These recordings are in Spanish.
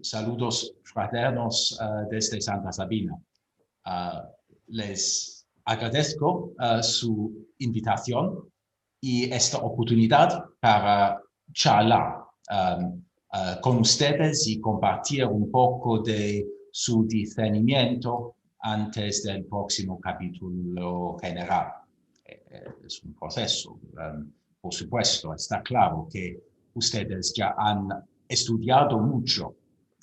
Saludos fraternos desde Santa Sabina. Les agradezco su invitación y esta oportunidad para charlar con ustedes y compartir un poco de su discernimiento antes del próximo capítulo general. Es un proceso. Por supuesto, está claro que ustedes ya han estudiado mucho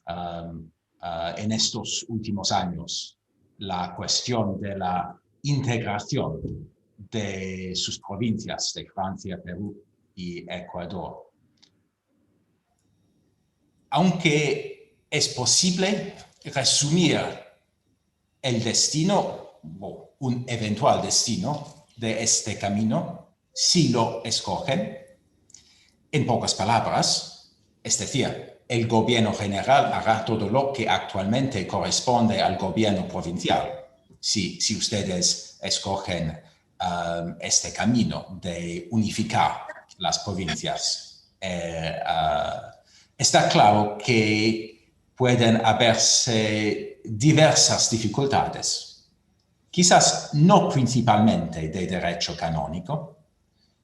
en estos últimos años la cuestión de la integración de sus provincias de Francia, Perú y Ecuador. Aunque es posible resumir el destino, o un eventual destino de este camino, si lo escogen, en pocas palabras, es decir, el gobierno general hará todo lo que actualmente corresponde al gobierno provincial. Si ustedes escogen este camino de unificar las provincias, está claro que pueden haberse diversas dificultades, quizás no principalmente de derecho canónico,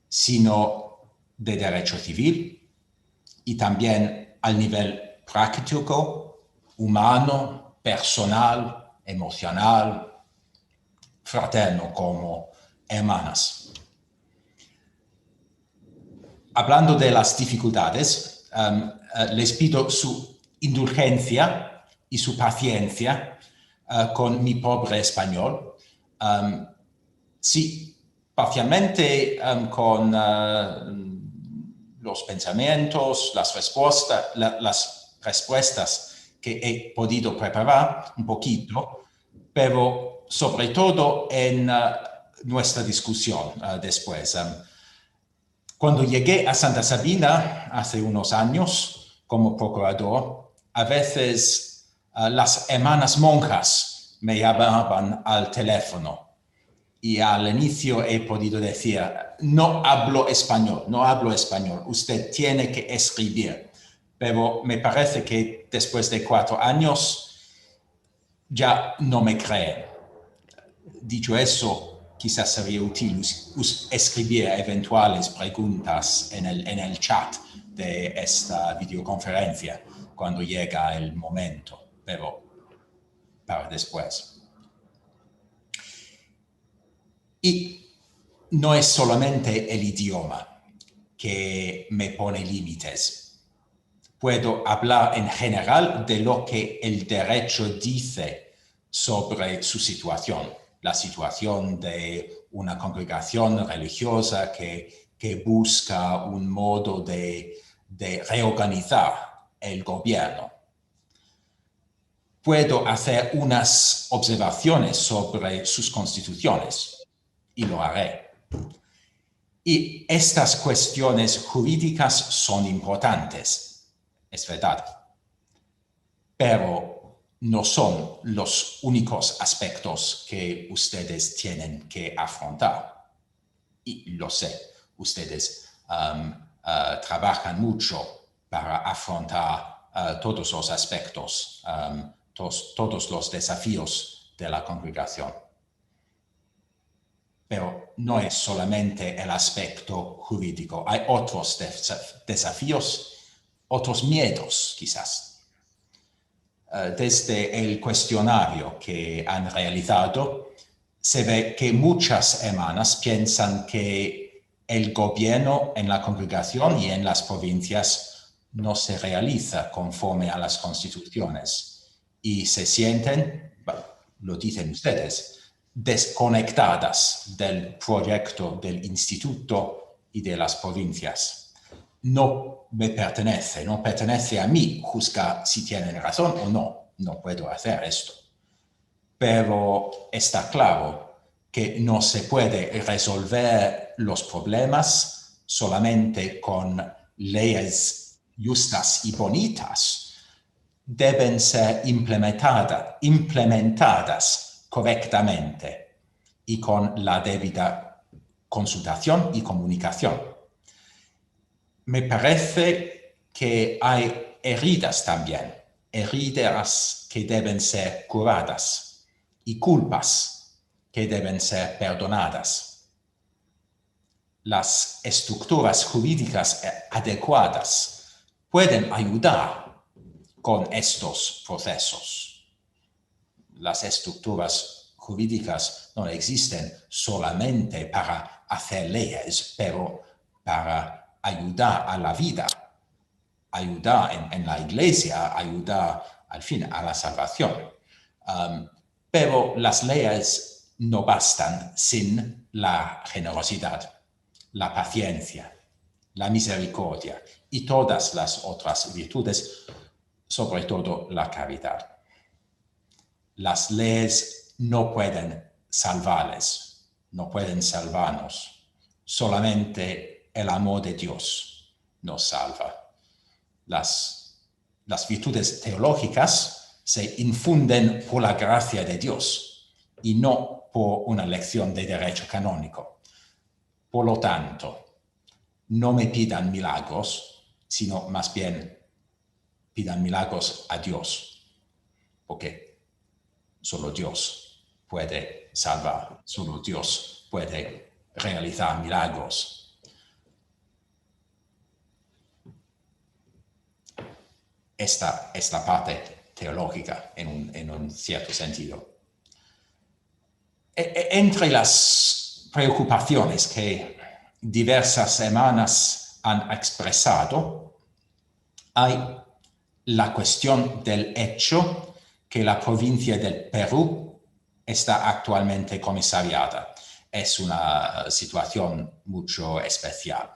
sino de derecho civil y también al nivel práctico, humano, personal, emocional, fraterno como hermanas. Hablando de las dificultades, les pido su indulgencia y su paciencia con mi pobre español. Sí, parcialmente con los pensamientos, las respuestas que he podido preparar un poquito, pero sobre todo en nuestra discusión después. Cuando llegué a Santa Sabina hace unos años como procurador, a veces las hermanas monjas me llamaban al teléfono. Y al inicio he podido decir, no hablo español, usted tiene que escribir. Pero me parece que después de 4 años ya no me creen. Dicho eso, quizás sería útil escribir eventuales preguntas en el chat de esta videoconferencia cuando llega el momento, pero para después. Y no es solamente el idioma que me pone límites. Puedo hablar en general de lo que el derecho dice sobre su situación, la situación de una congregación religiosa que busca un modo de reorganizar el gobierno. Puedo hacer unas observaciones sobre sus constituciones. Y lo haré. Y estas cuestiones jurídicas son importantes, es verdad, pero no son los únicos aspectos que ustedes tienen que afrontar. Y lo sé, ustedes trabajan mucho para afrontar todos los aspectos, todos los desafíos de la congregación. Pero no es solamente el aspecto jurídico. Hay otros desafíos, otros miedos quizás. Desde el cuestionario que han realizado, se ve que muchas hermanas piensan que el gobierno en la congregación y en las provincias no se realiza conforme a las constituciones y se sienten, lo dicen ustedes, desconectadas del proyecto del instituto y de las provincias. No me pertenece, no pertenece a mí juzgar si tienen razón o no. No puedo hacer esto. Pero está claro que no se puede resolver los problemas solamente con leyes justas y bonitas. Deben ser implementadas correctamente y con la debida consultación y comunicación. Me parece que hay heridas también heridas que deben ser curadas y culpas que deben ser perdonadas. Las estructuras jurídicas adecuadas pueden ayudar con estos procesos. Las estructuras jurídicas no existen solamente para hacer leyes, pero para ayudar a la vida, ayudar en la iglesia, ayudar al fin a la salvación. Pero las leyes no bastan sin la generosidad, la paciencia, la misericordia y todas las otras virtudes, sobre todo la caridad. Las leyes no pueden salvarles, no pueden salvarnos. Solamente el amor de Dios nos salva. Las virtudes teológicas se infunden por la gracia de Dios y no por una lección de derecho canónico. Por lo tanto, no me pidan milagros, sino más bien pidan milagros a Dios, porque solo Dios puede salvar, solo Dios puede realizar milagros. Esta es la parte teológica en un cierto sentido. Entre las preocupaciones que diversas hermanas han expresado, hay la cuestión del hecho que la provincia del Perú está actualmente comisariada. Es una situación mucho especial.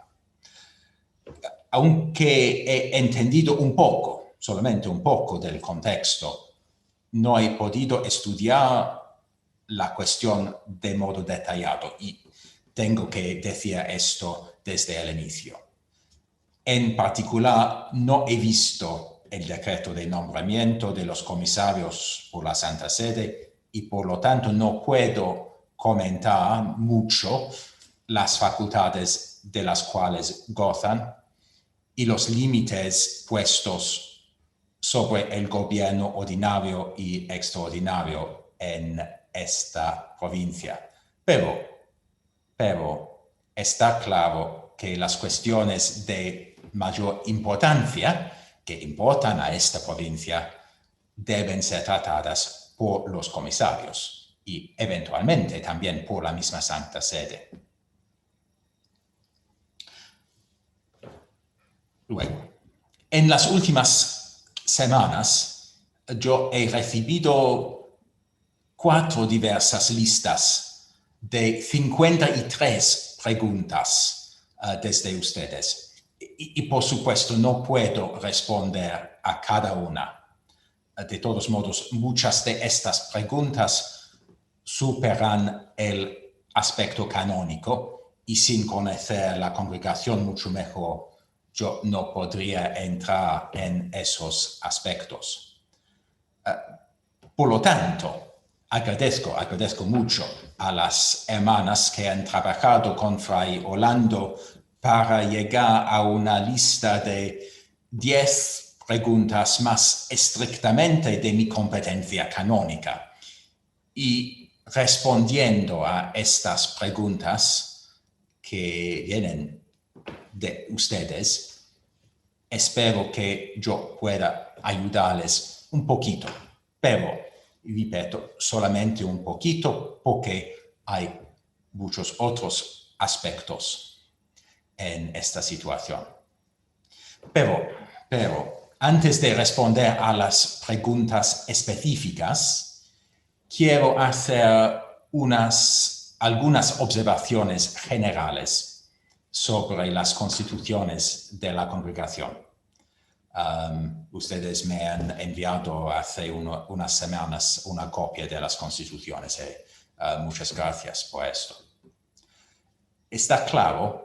Aunque he entendido un poco, solamente un poco del contexto, no he podido estudiar la cuestión de modo detallado y tengo que decir esto desde el inicio. En particular, no he visto el decreto de nombramiento de los comisarios por la Santa Sede y por lo tanto no puedo comentar mucho las facultades de las cuales gozan y los límites puestos sobre el gobierno ordinario y extraordinario en esta provincia. Pero está claro que las cuestiones de mayor importancia que importan a esta provincia deben ser tratadas por los comisarios y eventualmente también por la misma Santa Sede. Luego, en las últimas semanas yo he recibido 4 diversas listas de 53 preguntas desde ustedes. Y por supuesto no puedo responder a cada una. De todos modos, muchas de estas preguntas superan el aspecto canónico y sin conocer la congregación mucho mejor, yo no podría entrar en esos aspectos. Por lo tanto, agradezco mucho a las hermanas que han trabajado con Fray Orlando para llegar a una lista de 10 preguntas más estrictamente de mi competencia canónica. Y respondiendo a estas preguntas que vienen de ustedes, espero que yo pueda ayudarles un poquito, pero, repito, solamente un poquito, porque hay muchos otros aspectos en esta situación. Pero antes de responder a las preguntas específicas, quiero hacer algunas observaciones generales sobre las constituciones de la congregación. Ustedes me han enviado hace unas semanas una copia de las constituciones. Muchas gracias por esto. Está claro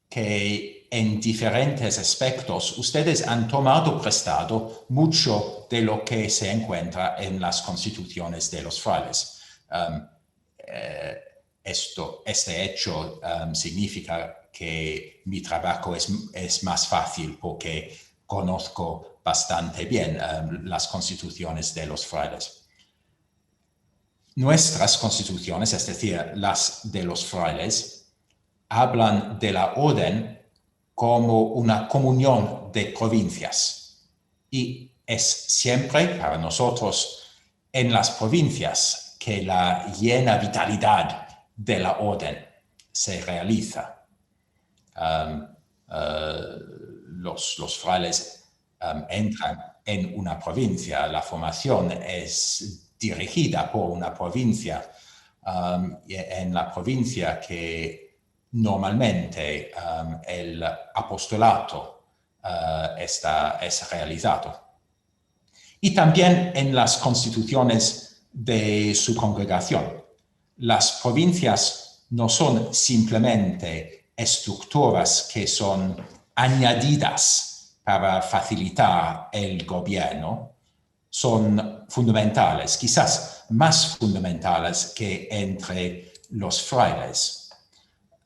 que en diferentes aspectos ustedes han tomado prestado mucho de lo que se encuentra en las constituciones de los frailes. Este hecho significa que mi trabajo es más fácil porque conozco bastante bien las constituciones de los frailes. Nuestras constituciones, es decir, las de los frailes, hablan de la orden como una comunión de provincias y es siempre para nosotros en las provincias que la llena vitalidad de la orden se realiza. Los frailes entran en una provincia, la formación es dirigida por una provincia, en la provincia que normalmente el apostolato es realizado. Y también en las constituciones de su congregación. Las provincias no son simplemente estructuras que son añadidas para facilitar el gobierno, son fundamentales, quizás más fundamentales que entre los frailes.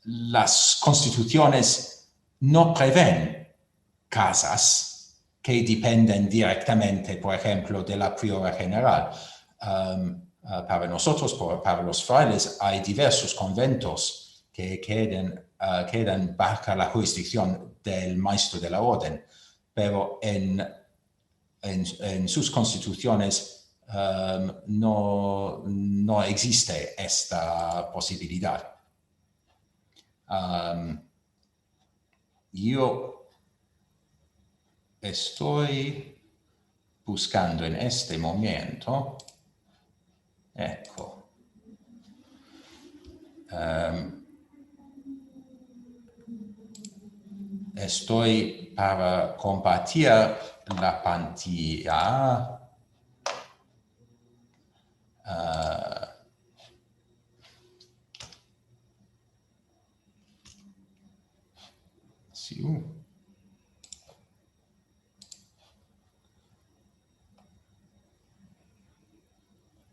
Las constituciones no prevén casas que dependen directamente, por ejemplo, de la priora general. Para nosotros, para los frailes, hay diversos conventos que quedan bajo la jurisdicción del maestro de la orden, pero en sus constituciones no existe esta posibilidad. Yo estoy buscando en este momento, ecco, estoy para compartir la pantalla. Sí.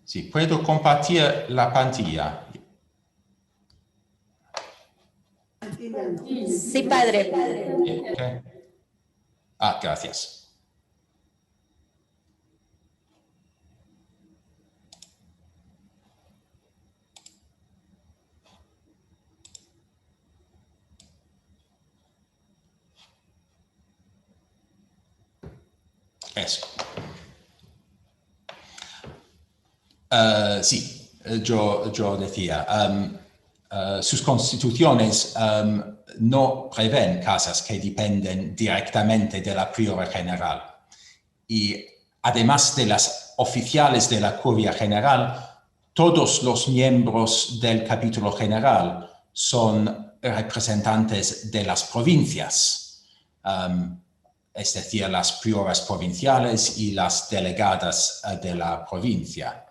Sí, puedo compartir la pantalla. Sí, padre. Okay. Gracias. Eso. Sí, yo decía, sus constituciones no prevén casas que dependen directamente de la priora general. Y además de las oficiales de la curia general, todos los miembros del capítulo general son representantes de las provincias, es decir, las prioras provinciales y las delegadas de la provincia.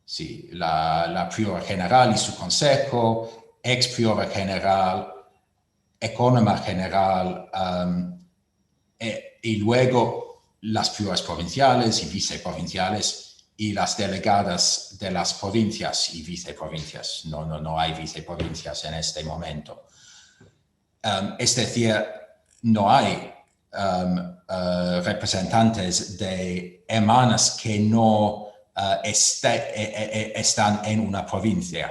Sí, la priora general y su consejo, ex priora general, ecónoma general, y luego las prioras provinciales y viceprovinciales y las delegadas de las provincias y viceprovincias. No hay viceprovincias en este momento. Es decir, no hay representantes de hermanas que no están en una provincia.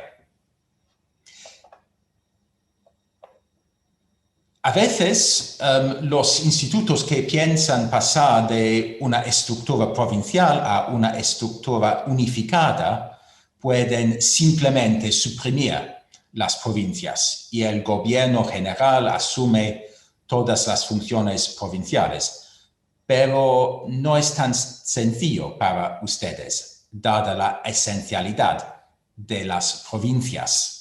A veces los institutos que piensan pasar de una estructura provincial a una estructura unificada pueden simplemente suprimir las provincias y el gobierno general asume todas las funciones provinciales. Pero no es tan sencillo para ustedes, dada la esencialidad de las provincias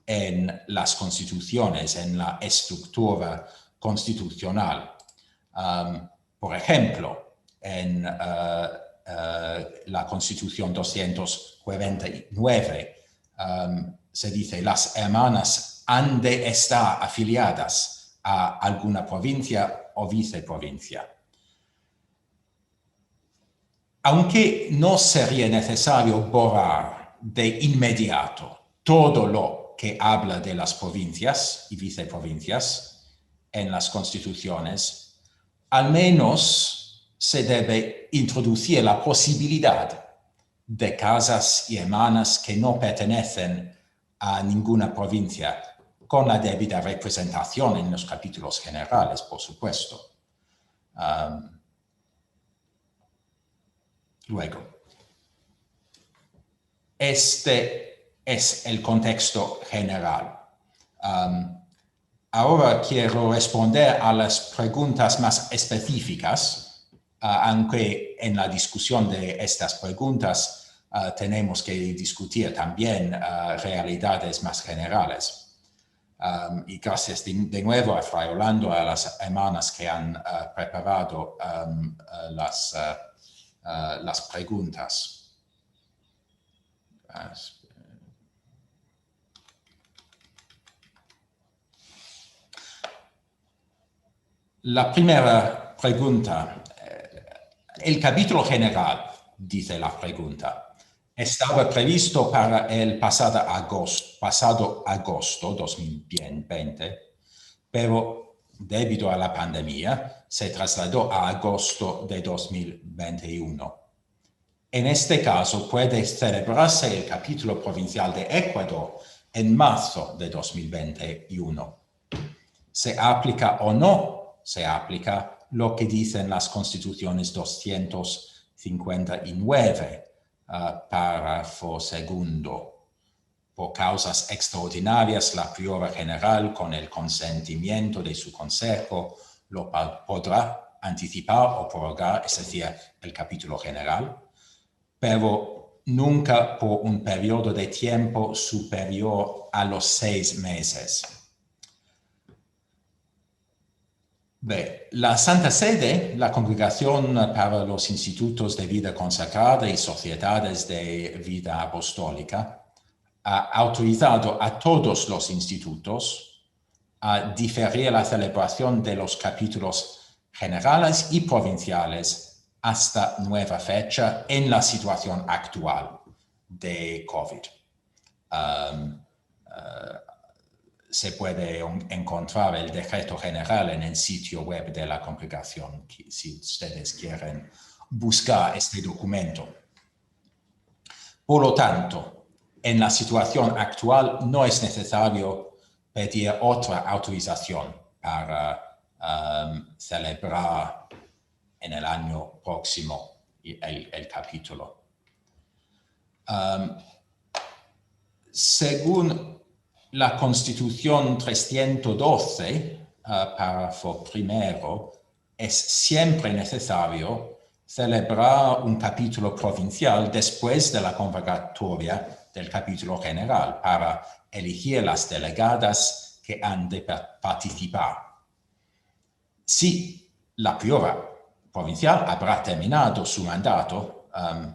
en las constituciones, en la estructura constitucional. Por ejemplo, en la Constitución 249 se dice las hermanas han de estar afiliadas a alguna provincia o viceprovincia. Aunque no sería necesario borrar de inmediato todo lo que habla de las provincias y viceprovincias en las constituciones, al menos se debe introducir la posibilidad de casas y hermanas que no pertenecen a ninguna provincia, con la debida representación en los capítulos generales, por supuesto. Luego, este es el contexto general. Ahora quiero responder a las preguntas más específicas, aunque en la discusión de estas preguntas tenemos que discutir también realidades más generales. Y gracias de nuevo a Fray Orlando, a las hermanas que han preparado las preguntas. La primera pregunta, el capítulo general, dice la pregunta, estaba previsto para el pasado agosto 2020, pero debido a la pandemia se trasladó a agosto de 2021. En este caso puede celebrarse el capítulo provincial de Ecuador en marzo de 2021. ¿Se aplica o no se aplica lo que dicen las constituciones 259, párrafo segundo? Por causas extraordinarias, la priora general, con el consentimiento de su consejo, lo podrá anticipar o prorrogar, es decir, el capítulo general, pero nunca por un periodo de tiempo superior a los 6 meses. La Santa Sede, la Congregación para los Institutos de Vida Consagrada y Sociedades de Vida Apostólica, ha autorizado a todos los institutos a diferir la celebración de los capítulos generales y provinciales hasta nueva fecha en la situación actual de COVID. Se puede encontrar el decreto general en el sitio web de la congregación, si ustedes quieren buscar este documento. Por lo tanto, en la situación actual no es necesario pedir otra autorización para celebrar en el año próximo el capítulo. Según la Constitución 312, párrafo primero, es siempre necesario celebrar un capítulo provincial después de la convocatoria del capítulo general para elegir las delegadas que han de participar. Si la priora provincial habrá terminado su mandato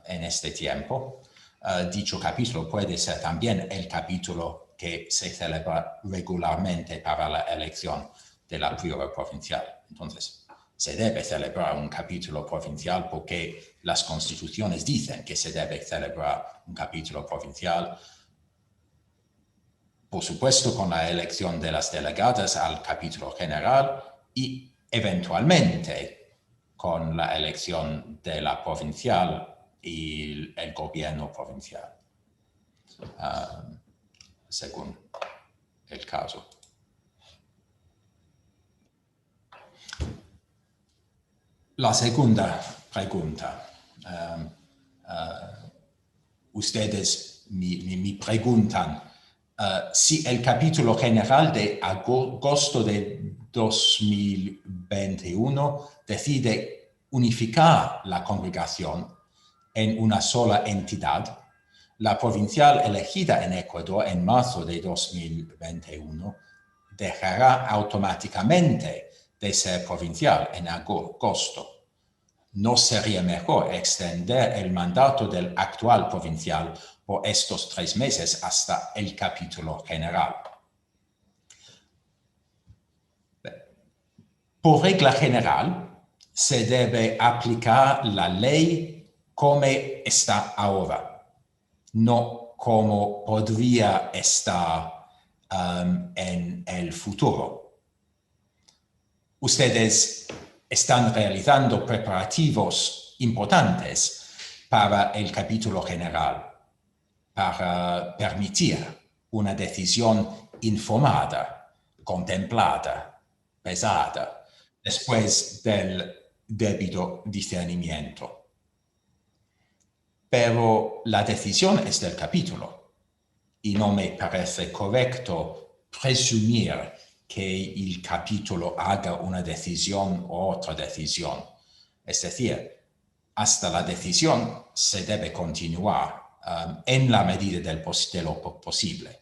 en este tiempo, dicho capítulo puede ser también el capítulo que se celebra regularmente para la elección de la priora provincial. Entonces, se debe celebrar un capítulo provincial porque las constituciones dicen que se debe celebrar un capítulo provincial, por supuesto con la elección de las delegadas al capítulo general y eventualmente con la elección de la provincial y el gobierno provincial. Según el caso. La segunda pregunta. Ustedes me preguntan si el capítulo general de agosto de 2021 decide unificar la congregación en una sola entidad. La provincial elegida en Ecuador en marzo de 2021 dejará automáticamente de ser provincial en agosto. ¿No sería mejor extender el mandato del actual provincial por estos 3 meses hasta el capítulo general? Por regla general, se debe aplicar la ley como está ahora, no como podría estar en el futuro. Ustedes están realizando preparativos importantes para el capítulo general, para permitir una decisión informada, contemplada, pesada, después del debido discernimiento. Pero la decisión es del capítulo y no me parece correcto presumir que el capítulo haga una decisión u otra decisión. Es decir, hasta la decisión se debe continuar en la medida de lo posible.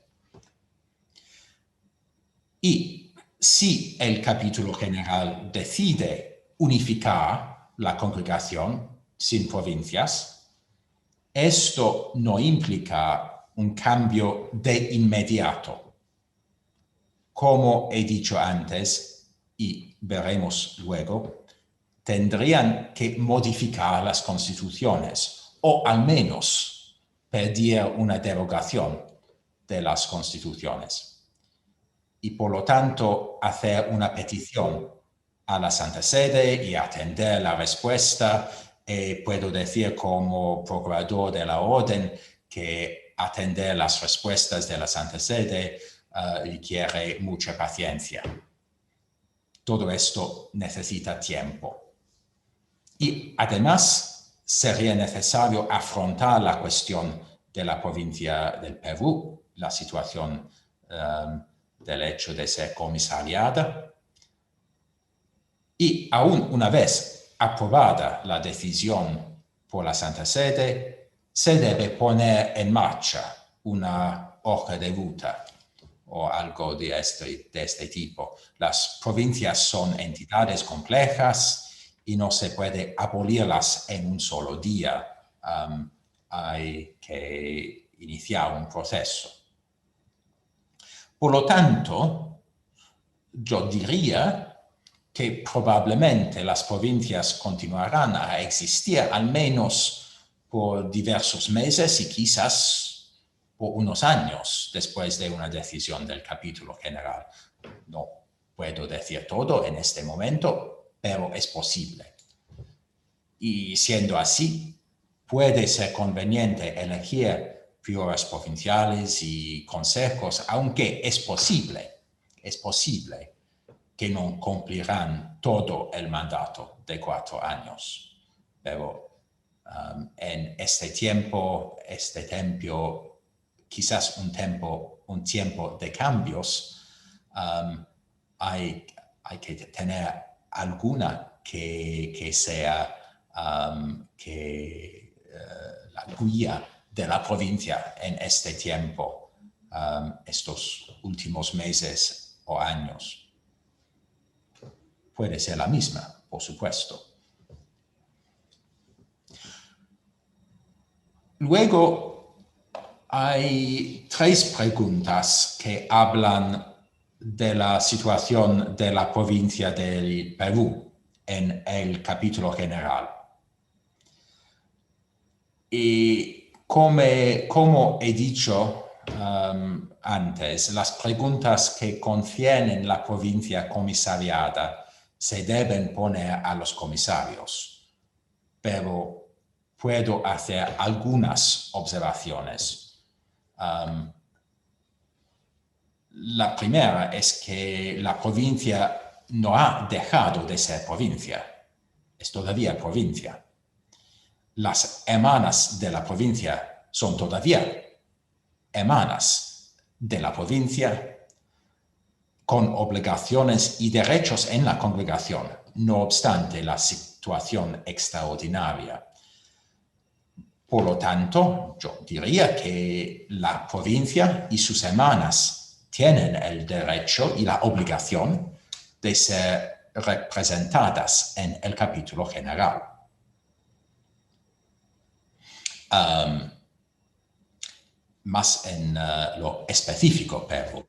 Y si el capítulo general decide unificar la congregación sin provincias, esto no implica un cambio de inmediato. Como he dicho antes, y veremos luego, tendrían que modificar las constituciones, o al menos pedir una derogación de las constituciones. Y por lo tanto, hacer una petición a la Santa Sede y atender la respuesta. Puedo decir como procurador de la Orden que atender las respuestas de la Santa Sede requiere mucha paciencia. Todo esto necesita tiempo. Y además sería necesario afrontar la cuestión de la provincia del Perú, la situación del hecho de ser comisariada. Y aún una vez aprobada la decisión por la Santa Sede, se debe poner en marcha una hoja de ruta o algo de este tipo. Las provincias son entidades complejas y no se puede abolirlas en un solo día. Hay que iniciar un proceso. Por lo tanto, yo diría que probablemente las provincias continuarán a existir al menos por diversos meses y quizás por unos años después de una decisión del capítulo general. No puedo decir todo en este momento, pero es posible. Y siendo así, puede ser conveniente elegir prioras provinciales y consejos, aunque es posible que no cumplirán todo el mandato de 4 años. Pero en este tiempo, quizás un tiempo de cambios, hay que tener alguna que sea la guía de la provincia en este tiempo, estos últimos meses o años. Puede ser la misma, por supuesto. Luego, hay 3 preguntas que hablan de la situación de la provincia del Perú en el capítulo general. Y como he dicho antes, las preguntas que contienen la provincia comisariada se deben poner a los comisarios, pero puedo hacer algunas observaciones. La primera es que la provincia no ha dejado de ser provincia, es todavía provincia. Las hermanas de la provincia son todavía hermanas de la provincia, con obligaciones y derechos en la congregación, no obstante la situación extraordinaria. Por lo tanto, yo diría que la provincia y sus hermanas tienen el derecho y la obligación de ser representadas en el capítulo general. Más en lo específico, pero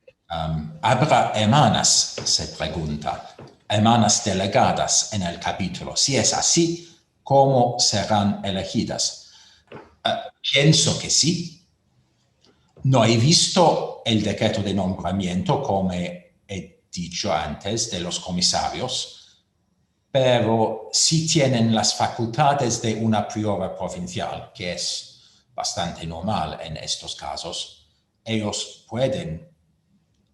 ¿habrá hermanas, se pregunta, hermanas delegadas en el capítulo? Si es así, ¿cómo serán elegidas? Pienso que sí. No he visto el decreto de nombramiento, como he dicho antes, de los comisarios, pero si tienen las facultades de una priora provincial, que es bastante normal en estos casos, ellos pueden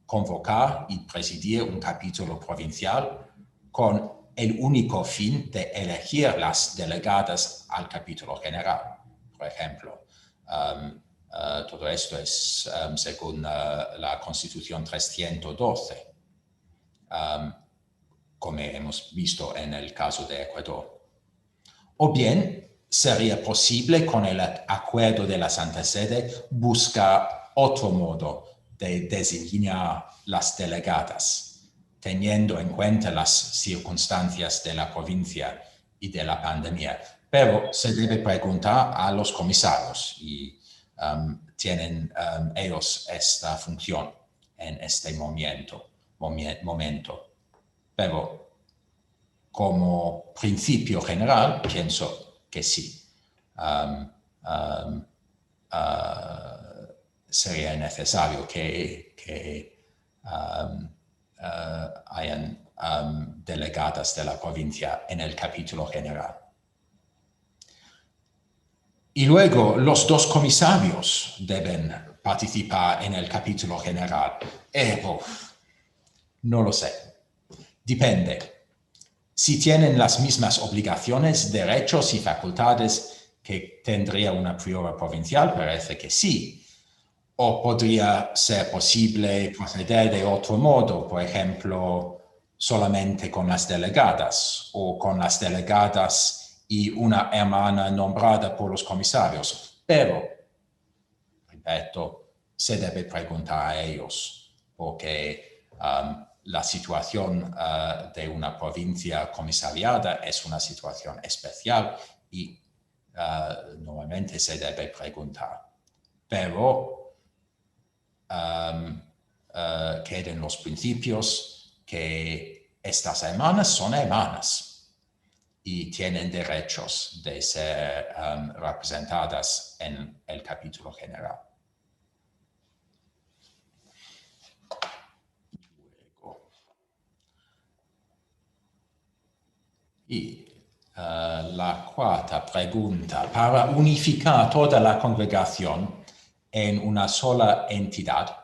convocar y presidir un capítulo provincial con el único fin de elegir las delegadas al capítulo general, por ejemplo. Todo esto es según la Constitución 312, como hemos visto en el caso de Ecuador. O bien, sería posible con el acuerdo de la Santa Sede buscar otro modo de designar las delegadas, teniendo en cuenta las circunstancias de la provincia y de la pandemia. Pero se debe preguntar a los comisarios y tienen ellos esta función en este momento. Pero como principio general, pienso que sí. Sería necesario que hayan delegadas de la provincia en el capítulo general. Y luego los dos comisarios deben participar en el capítulo general. No lo sé. Depende. Si tienen las mismas obligaciones, derechos y facultades que tendría una priora provincial, parece que sí. O podría ser posible proceder de otro modo, por ejemplo, solamente con las delegadas o con las delegadas y una hermana nombrada por los comisarios. Pero, repito, se debe preguntar a ellos, porque la situación de una provincia comisariada es una situación especial y normalmente se debe preguntar. Pero queden los principios que estas hermanas son hermanas y tienen derechos de ser representadas en el capítulo general. Y la cuarta pregunta, para unificar toda la congregación en una sola entidad,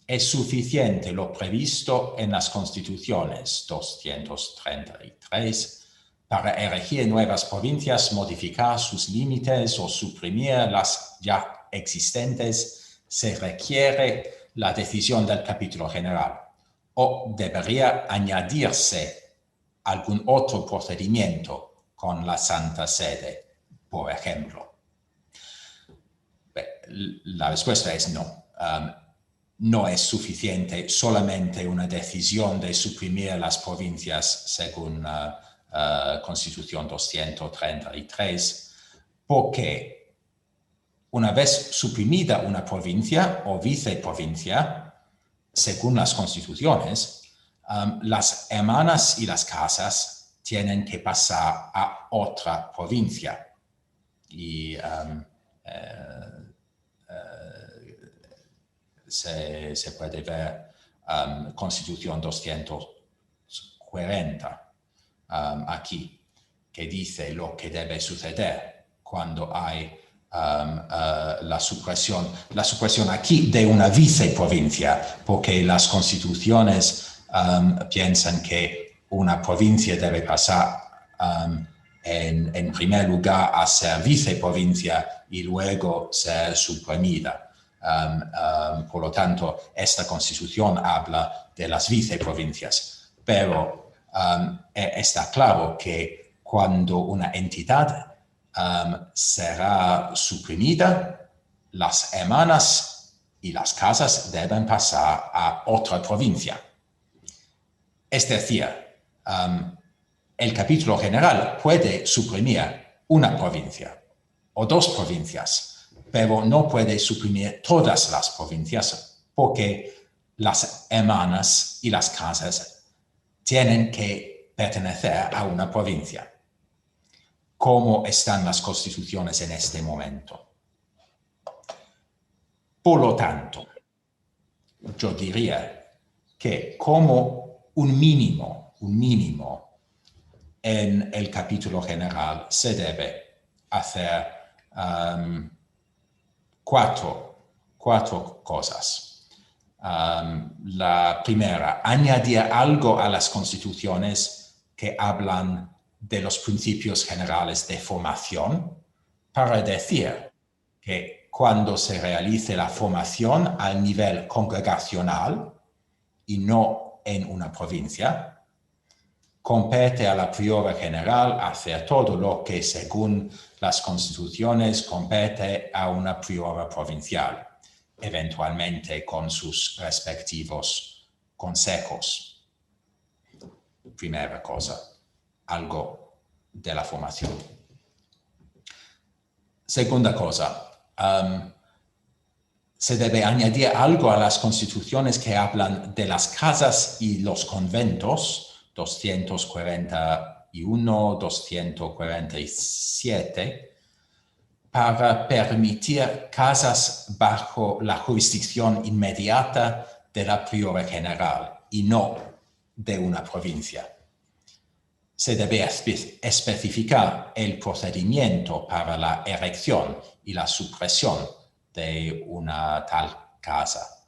¿es suficiente lo previsto en las Constituciones 233 para erigir nuevas provincias, modificar sus límites o suprimir las ya existentes? ¿Se requiere la decisión del capítulo general o debería añadirse algún otro procedimiento con la Santa Sede, por ejemplo? La respuesta es no. No es suficiente solamente una decisión de suprimir las provincias según Constitución 233, porque una vez suprimida una provincia o viceprovincia, según las constituciones, las hermanas y las casas tienen que pasar a otra provincia. Y se puede ver Constitución 240 aquí, que dice lo que debe suceder cuando hay la supresión aquí de una viceprovincia, porque las constituciones piensan que una provincia debe pasar en primer lugar a ser viceprovincia y luego ser suprimida. Por lo tanto, esta constitución habla de las viceprovincias, pero está claro que cuando una entidad será suprimida, las hermanas y las casas deben pasar a otra provincia. Es decir, el capítulo general puede suprimir una provincia o dos provincias, pero no puede suprimir todas las provincias porque las hermanas y las casas tienen que pertenecer a una provincia. ¿Cómo están las constituciones en este momento? Por lo tanto, yo diría que como un mínimo, en el capítulo general se debe hacer cuatro cosas. La primera, añadir algo a las constituciones que hablan de los principios generales de formación para decir que cuando se realice la formación al nivel congregacional y no en una provincia, compete a la priora general hacer todo lo que, según las constituciones, compete a una priora provincial, eventualmente con sus respectivos consejos. Primera cosa, algo de la formación. Segunda cosa, se debe añadir algo a las constituciones que hablan de las casas y los conventos, 241, 247, para permitir casas bajo la jurisdicción inmediata de la priora general y no de una provincia. Se debe especificar el procedimiento para la erección y la supresión de una tal casa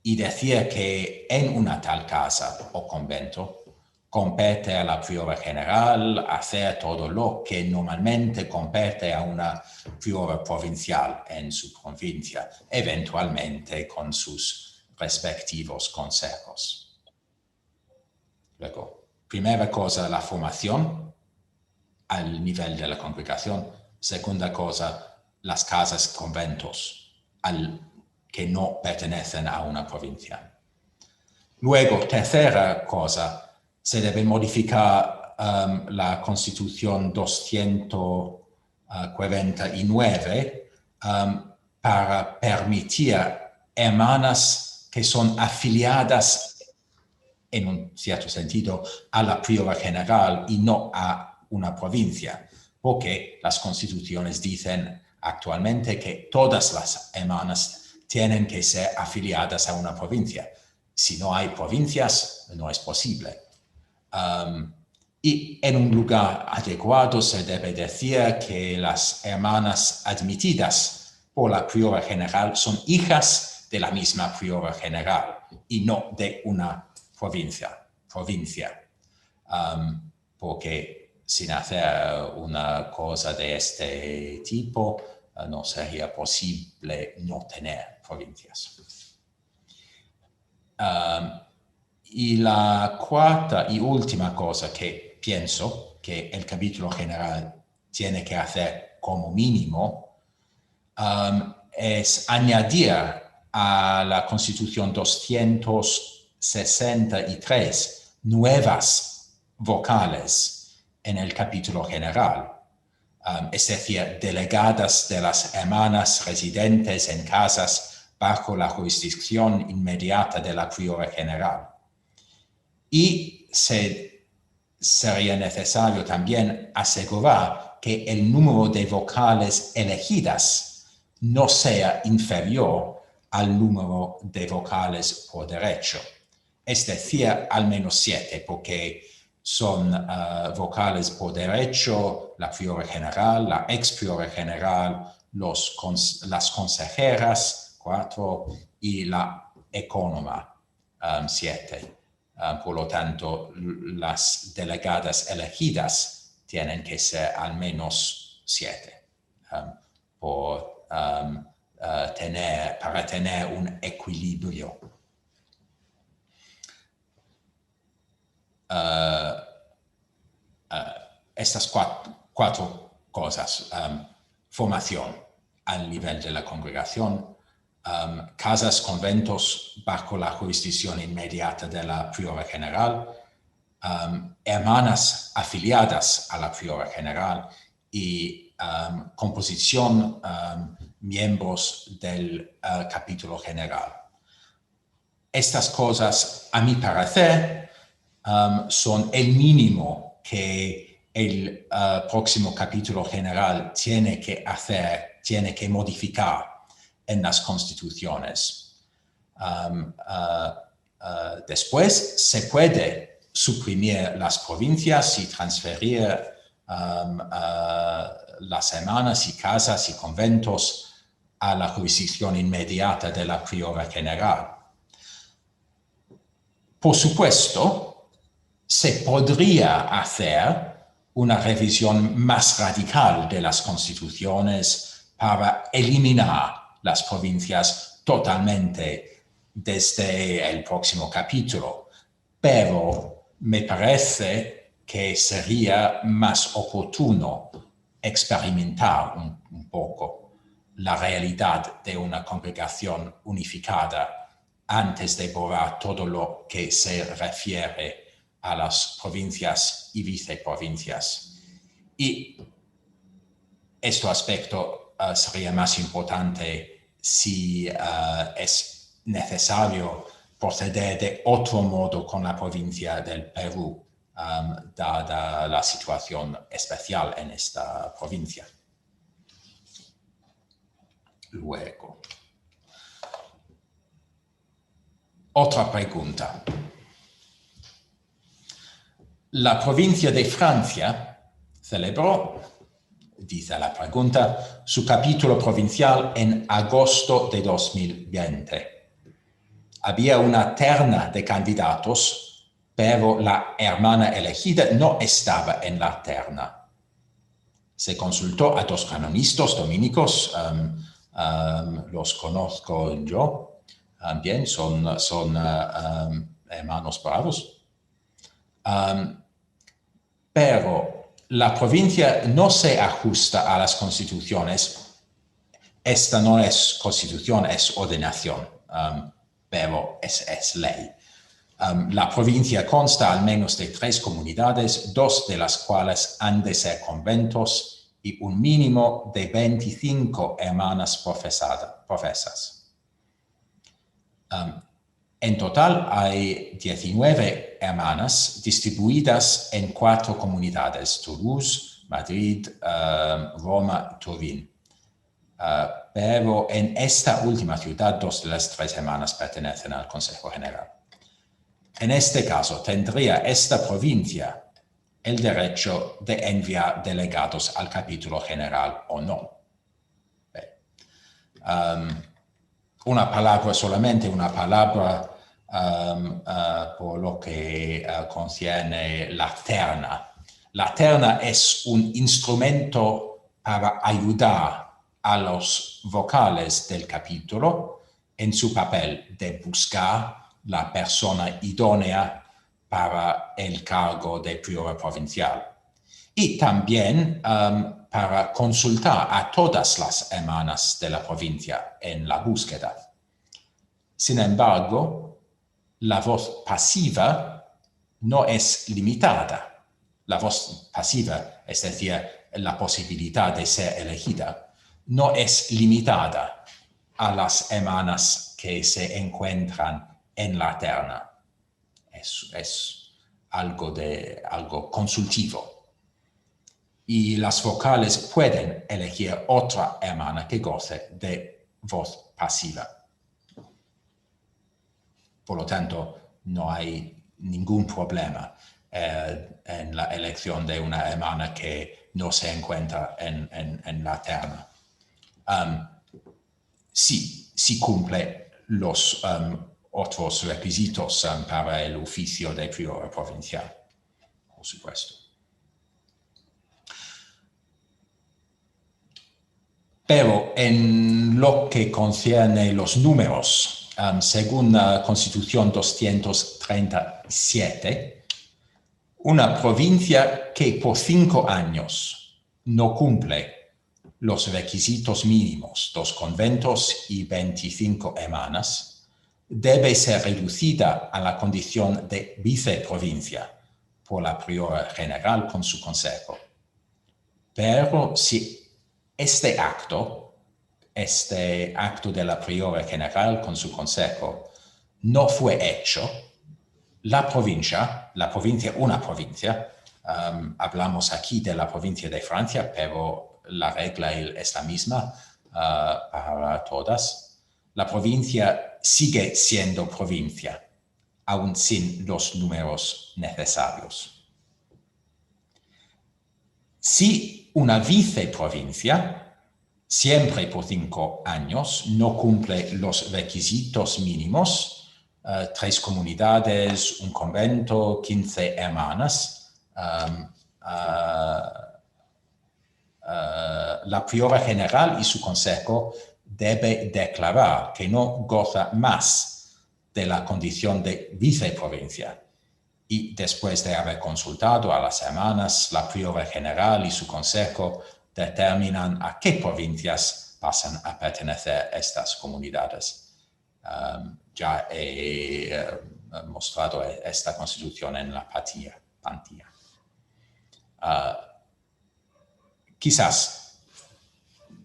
y decir que en una tal casa o convento compete a la priora general hacer todo lo que normalmente compete a una priora provincial en su provincia, eventualmente con sus respectivos consejos. Luego, primera cosa, la formación al nivel de la congregación. Segunda cosa, las casas conventos que no pertenecen a una provincia. Luego, tercera cosa, se debe modificar la Constitución 249 para permitir hermanas que son afiliadas en un cierto sentido a la priora general y no a una provincia, porque las constituciones dicen actualmente que todas las hermanas tienen que ser afiliadas a una provincia. Si no hay provincias, no es posible. Y en un lugar adecuado se debe decir que las hermanas admitidas por la priora general son hijas de la misma priora general y no de una provincia. Porque sin hacer una cosa de este tipo, no sería posible no tener provincias. Y la cuarta y última cosa que pienso que el capítulo general tiene que hacer como mínimo es añadir a la Constitución 263 nuevas vocales en el capítulo general, es decir, delegadas de las hermanas residentes en casas bajo la jurisdicción inmediata de la priora general. Y sería necesario también asegurar que el número de vocales elegidas no sea inferior al número de vocales por derecho. Es decir, al menos 7, porque son vocales por derecho, la priora general, la ex priora general, las consejeras, 4, y la ecónoma, 7. Por lo tanto, las delegadas elegidas tienen que ser al menos 7 para tener un equilibrio. Estas cuatro cosas: formación al nivel de la congregación, casas, conventos bajo la jurisdicción inmediata de la priora general, hermanas afiliadas a la priora general y composición, miembros del capítulo general. Estas cosas, a mi parecer, son el mínimo que el próximo capítulo general tiene que hacer, tiene que modificar en las constituciones. Después se puede suprimir las provincias y transferir las hermanas y casas y conventos a la jurisdicción inmediata de la priora general. Por supuesto, se podría hacer una revisión más radical de las constituciones para eliminar las provincias totalmente desde el próximo capítulo, pero me parece que sería más oportuno experimentar un poco la realidad de una congregación unificada antes de borrar todo lo que se refiere a las provincias y viceprovincias. Y este aspecto sería más importante si es necesario proceder de otro modo con la provincia del Perú, dada la situación especial en esta provincia. Luego, otra pregunta. La provincia de Francia celebró, dice la pregunta, su capítulo provincial en agosto de 2020. Había una terna de candidatos, pero la hermana elegida no estaba en la terna. Se consultó a 2 canonistas dominicos, los conozco yo, bien, son hermanos bravos. Pero la provincia no se ajusta a las constituciones. Esta no es constitución, es ordenación, pero es ley. La provincia consta al menos de 3 comunidades, 2 de las cuales han de ser conventos y un mínimo de 25 hermanas profesas. En total hay 19 hermanas distribuidas en 4 comunidades: Toulouse, Madrid, Roma, Turín. Pero en esta última ciudad 2 de las 3 hermanas pertenecen al Consejo General. En este caso, ¿tendría esta provincia el derecho de enviar delegados al capítulo general o no? Solamente una palabra por lo que concierne la terna. La terna es un instrumento para ayudar a los vocales del capítulo en su papel de buscar la persona idónea para el cargo de prior provincial. Y también para consultar a todas las hermanas de la provincia en la búsqueda. Sin embargo, la voz pasiva no es limitada. La voz pasiva, es decir, la posibilidad de ser elegida, no es limitada a las hermanas que se encuentran en la terna. Es algo consultivo. Y las vocales pueden elegir otra hermana que goce de voz pasiva. Por lo tanto, no hay ningún problema en la elección de una hermana que no se encuentra en la terna. Sí cumple los otros requisitos para el oficio de prior provincial, por supuesto. Pero en lo que concierne los números, según la Constitución 237, una provincia que por 5 años no cumple los requisitos mínimos, 2 conventos y 25 hermanas, debe ser reducida a la condición de viceprovincia por la priora general con su consejo. Pero si este acto de la priora general con su consejo no fue hecho, una provincia, hablamos aquí de la provincia de Francia, pero la regla es la misma para todas. La provincia sigue siendo provincia, aún sin los números necesarios. Si una viceprovincia, siempre por 5 años, no cumple los requisitos mínimos, 3 comunidades, un convento, 15 hermanas, la priora general y su consejo debe declarar que no goza más de la condición de viceprovincia. Y después de haber consultado a las hermanas, la priora general y su consejo determinan a qué provincias pasan a pertenecer estas comunidades. Ya he mostrado esta constitución en la pantalla. Quizás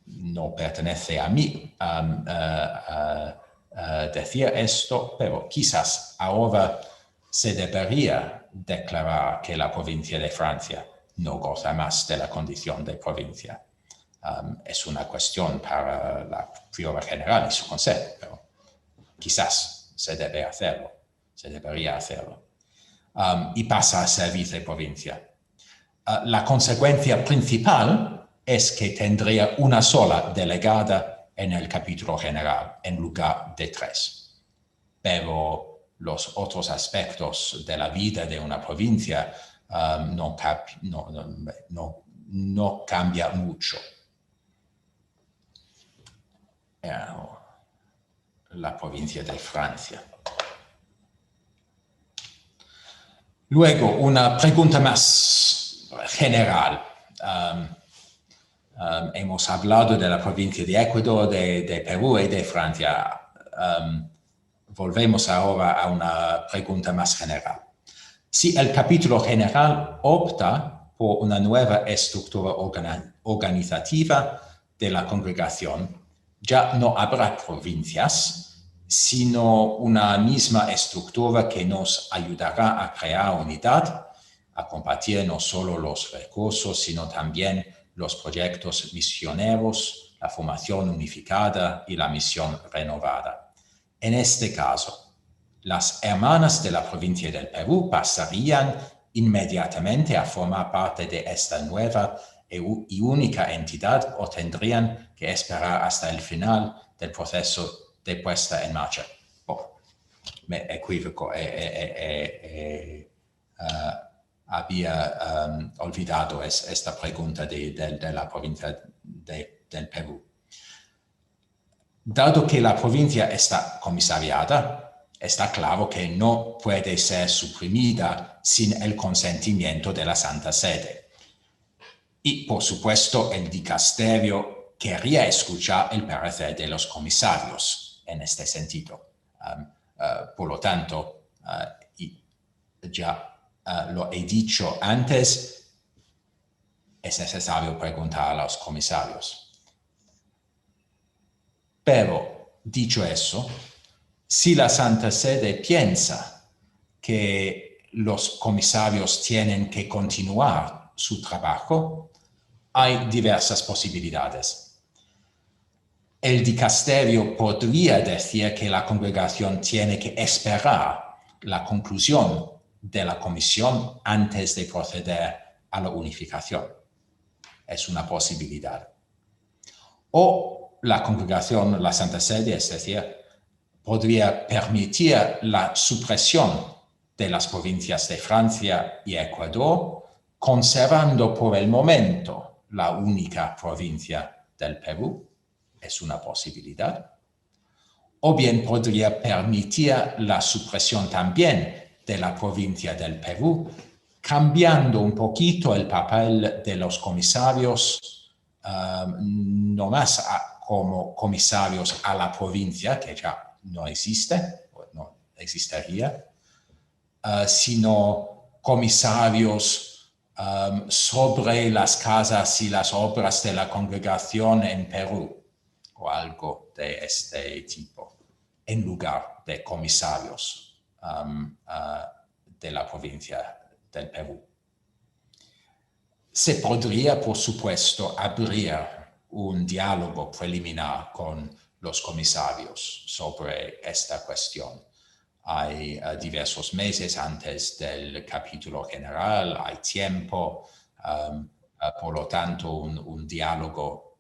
no pertenece a mí decir esto, pero quizás ahora se debería declarar que la provincia de Francia no goza más de la condición de provincia. Es una cuestión para la priora general y su consejo, pero quizás se debería hacerlo. Y pasa a ser viceprovincia. La consecuencia principal es que tendría una sola delegada en el capítulo general en lugar de 3. Pero los otros aspectos de la vida de una provincia no cambia mucho. La provincia de Francia. Luego, una pregunta más general. Hemos hablado de la provincia de Ecuador, de Perú y de Francia. Volvemos ahora a una pregunta más general. Si el capítulo general opta por una nueva estructura organizativa de la congregación, ya no habrá provincias, sino una misma estructura que nos ayudará a crear unidad, a compartir no solo los recursos, sino también los proyectos misioneros, la formación unificada y la misión renovada. En este caso, las hermanas de la provincia del Perú pasarían inmediatamente a formar parte de esta nueva y única entidad o tendrían que esperar hasta el final del proceso de puesta en marcha. Me equivoco, había olvidado esta pregunta de la provincia del Perú. Dado que la provincia está comisariada, está claro que no puede ser suprimida sin el consentimiento de la Santa Sede. Y, por supuesto, el dicasterio quería escuchar el parecer de los comisarios en este sentido. Por lo tanto, ya lo he dicho antes, es necesario preguntar a los comisarios. Pero, dicho eso, si la Santa Sede piensa que los comisarios tienen que continuar su trabajo, hay diversas posibilidades. El dicasterio podría decir que la congregación tiene que esperar la conclusión de la comisión antes de proceder a la unificación. Es una posibilidad. O la congregación, la Santa Sede, es decir, podría permitir la supresión de las provincias de Francia y Ecuador, conservando por el momento la única provincia del Perú. Es una posibilidad. O bien podría permitir la supresión también de la provincia del Perú, cambiando un poquito el papel de los comisarios, no más como comisarios a la provincia, que ya no existe, no existiría, sino comisarios sobre las casas y las obras de la congregación en Perú, o algo de este tipo, en lugar de comisarios de la provincia del Perú. Se podría, por supuesto, abrir un diálogo preliminar con los comisarios sobre esta cuestión. hay diversos meses antes del capítulo general, hay tiempo, por lo tanto un diálogo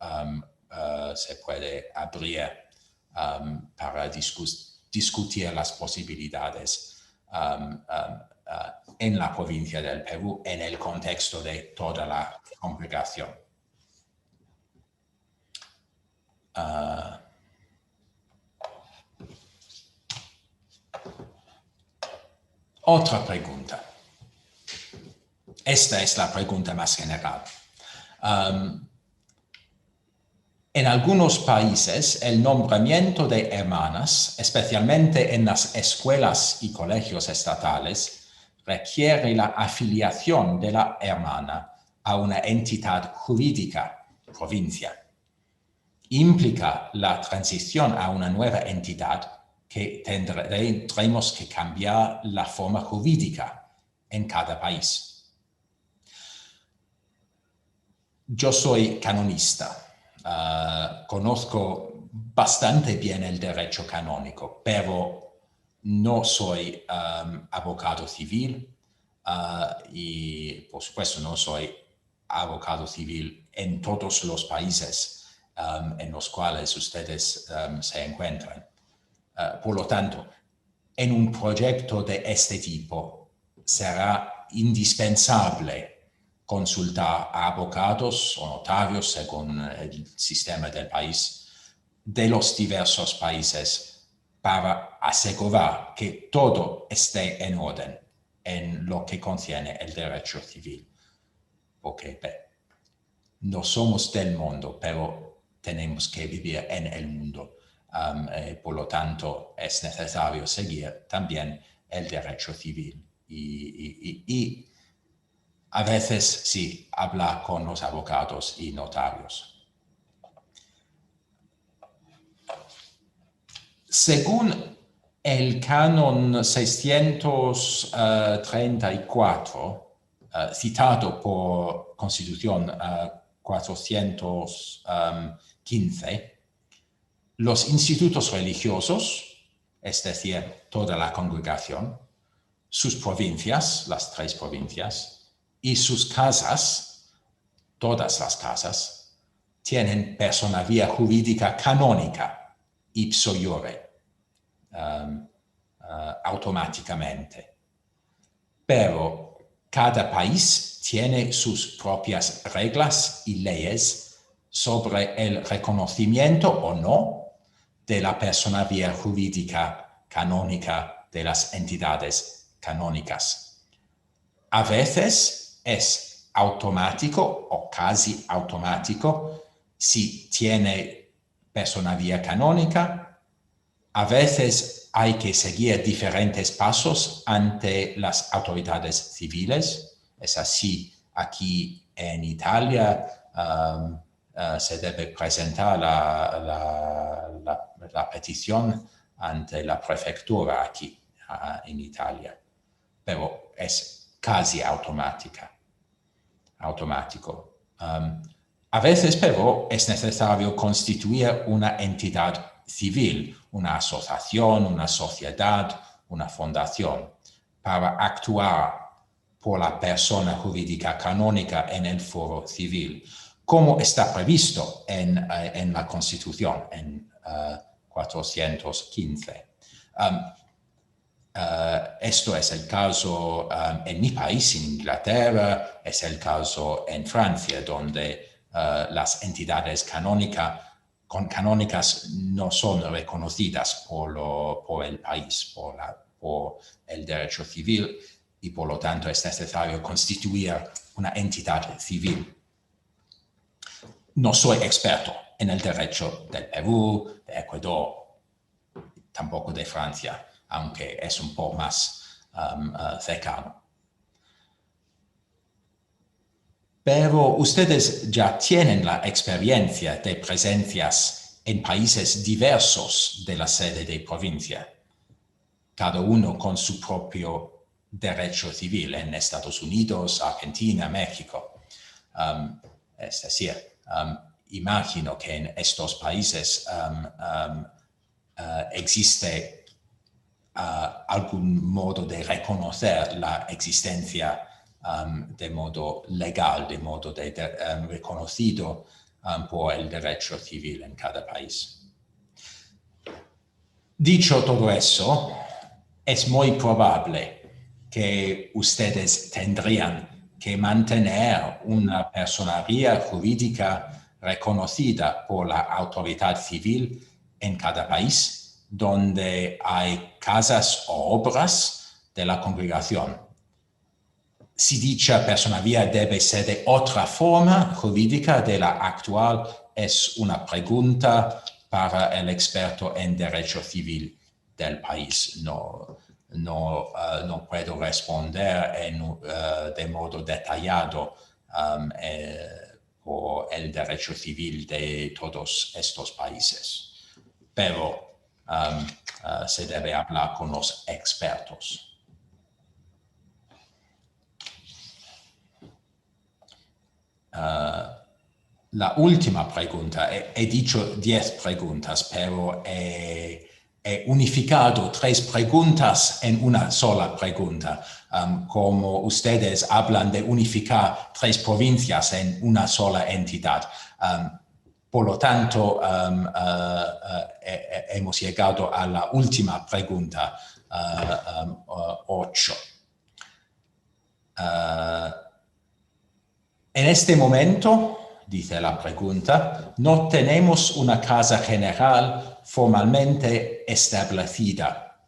se puede abrir para discutir las posibilidades en la provincia del Perú en el contexto de toda la congregación. Otra pregunta. Esta es la pregunta más general. En algunos países, el nombramiento de hermanas, especialmente en las escuelas y colegios estatales, requiere la afiliación de la hermana a una entidad jurídica, provincia. Implica la transición a una nueva entidad que tendremos que cambiar la forma jurídica en cada país. Yo soy canonista. Conozco bastante bien el derecho canónico, pero no soy abogado civil y, por supuesto, no soy abogado civil en todos los países en los cuales ustedes se encuentran. Por lo tanto, en un proyecto de este tipo será indispensable consultar a abogados o notarios según el sistema del país de los diversos países para asegurar que todo esté en orden en lo que contiene el derecho civil. Porque no somos del mundo, pero tenemos que vivir en el mundo. Por lo tanto, es necesario seguir también el derecho civil y a veces sí, hablar con los abogados y notarios. Según el canon 634, citado por Constitución 415, los institutos religiosos, es decir, toda la congregación, sus provincias, las 3 provincias, y sus casas, todas las casas, tienen personería jurídica canónica, ipso iure, automáticamente. Pero cada país tiene sus propias reglas y leyes sobre el reconocimiento o no de la personería jurídica canónica de las entidades canónicas. A veces es automático o casi automático si tiene personería canónica. A veces hay que seguir diferentes pasos ante las autoridades civiles. Es así aquí en Italia. Se debe presentar la petición ante la prefectura aquí en Italia, pero es casi automático. A veces, pero, es necesario constituir una entidad civil, una asociación, una sociedad, una fundación, para actuar por la persona jurídica canónica en el foro civil, como está previsto en la Constitución, en 415. Esto es el caso en mi país, en Inglaterra, es el caso en Francia, donde las entidades canónicas no son reconocidas por el país, por el derecho civil, y por lo tanto es necesario constituir una entidad civil. No soy experto en el derecho del Perú, de Ecuador, tampoco de Francia, aunque es un poco más cercano. Pero ustedes ya tienen la experiencia de presencias en países diversos de la sede de provincia, cada uno con su propio derecho civil en Estados Unidos, Argentina, México. Es decir, imagino que en estos países existe algún modo de reconocer la existencia de modo legal, de modo reconocido por el derecho civil en cada país. Dicho todo eso, es muy probable que ustedes tendrían que mantener una personería jurídica reconocida por la autoridad civil en cada país, donde hay casas o obras de la congregación. Si dicha personería debe ser de otra forma jurídica de la actual, es una pregunta para el experto en derecho civil del país. No puedo responder de modo detallado por el derecho civil de todos estos países, pero se debe hablar con los expertos. La última pregunta, he dicho 10 preguntas, pero he unificado 3 preguntas en una sola pregunta. Como ustedes hablan de unificar 3 provincias en una sola entidad. Por lo tanto, hemos llegado a la última pregunta, 8. En este momento, dice la pregunta, no tenemos una casa general formalmente establecida.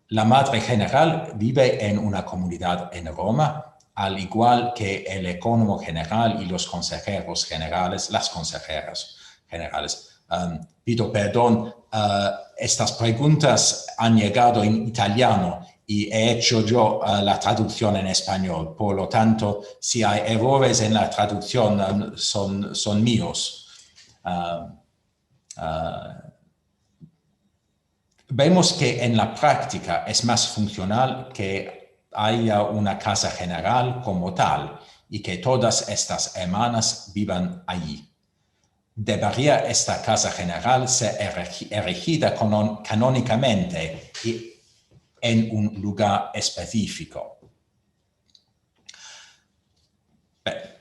La Madre General vive en una comunidad en Roma, al igual que el Ecónomo General y los consejeros generales, las consejeras generales. Pido perdón, estas preguntas han llegado en italiano y he hecho yo la traducción en español. Por lo tanto, si hay errores en la traducción, son míos. Vemos que en la práctica es más funcional que haya una casa general como tal y que todas estas hermanas vivan allí. Debería esta casa general ser erigida canónicamente y en un lugar específico.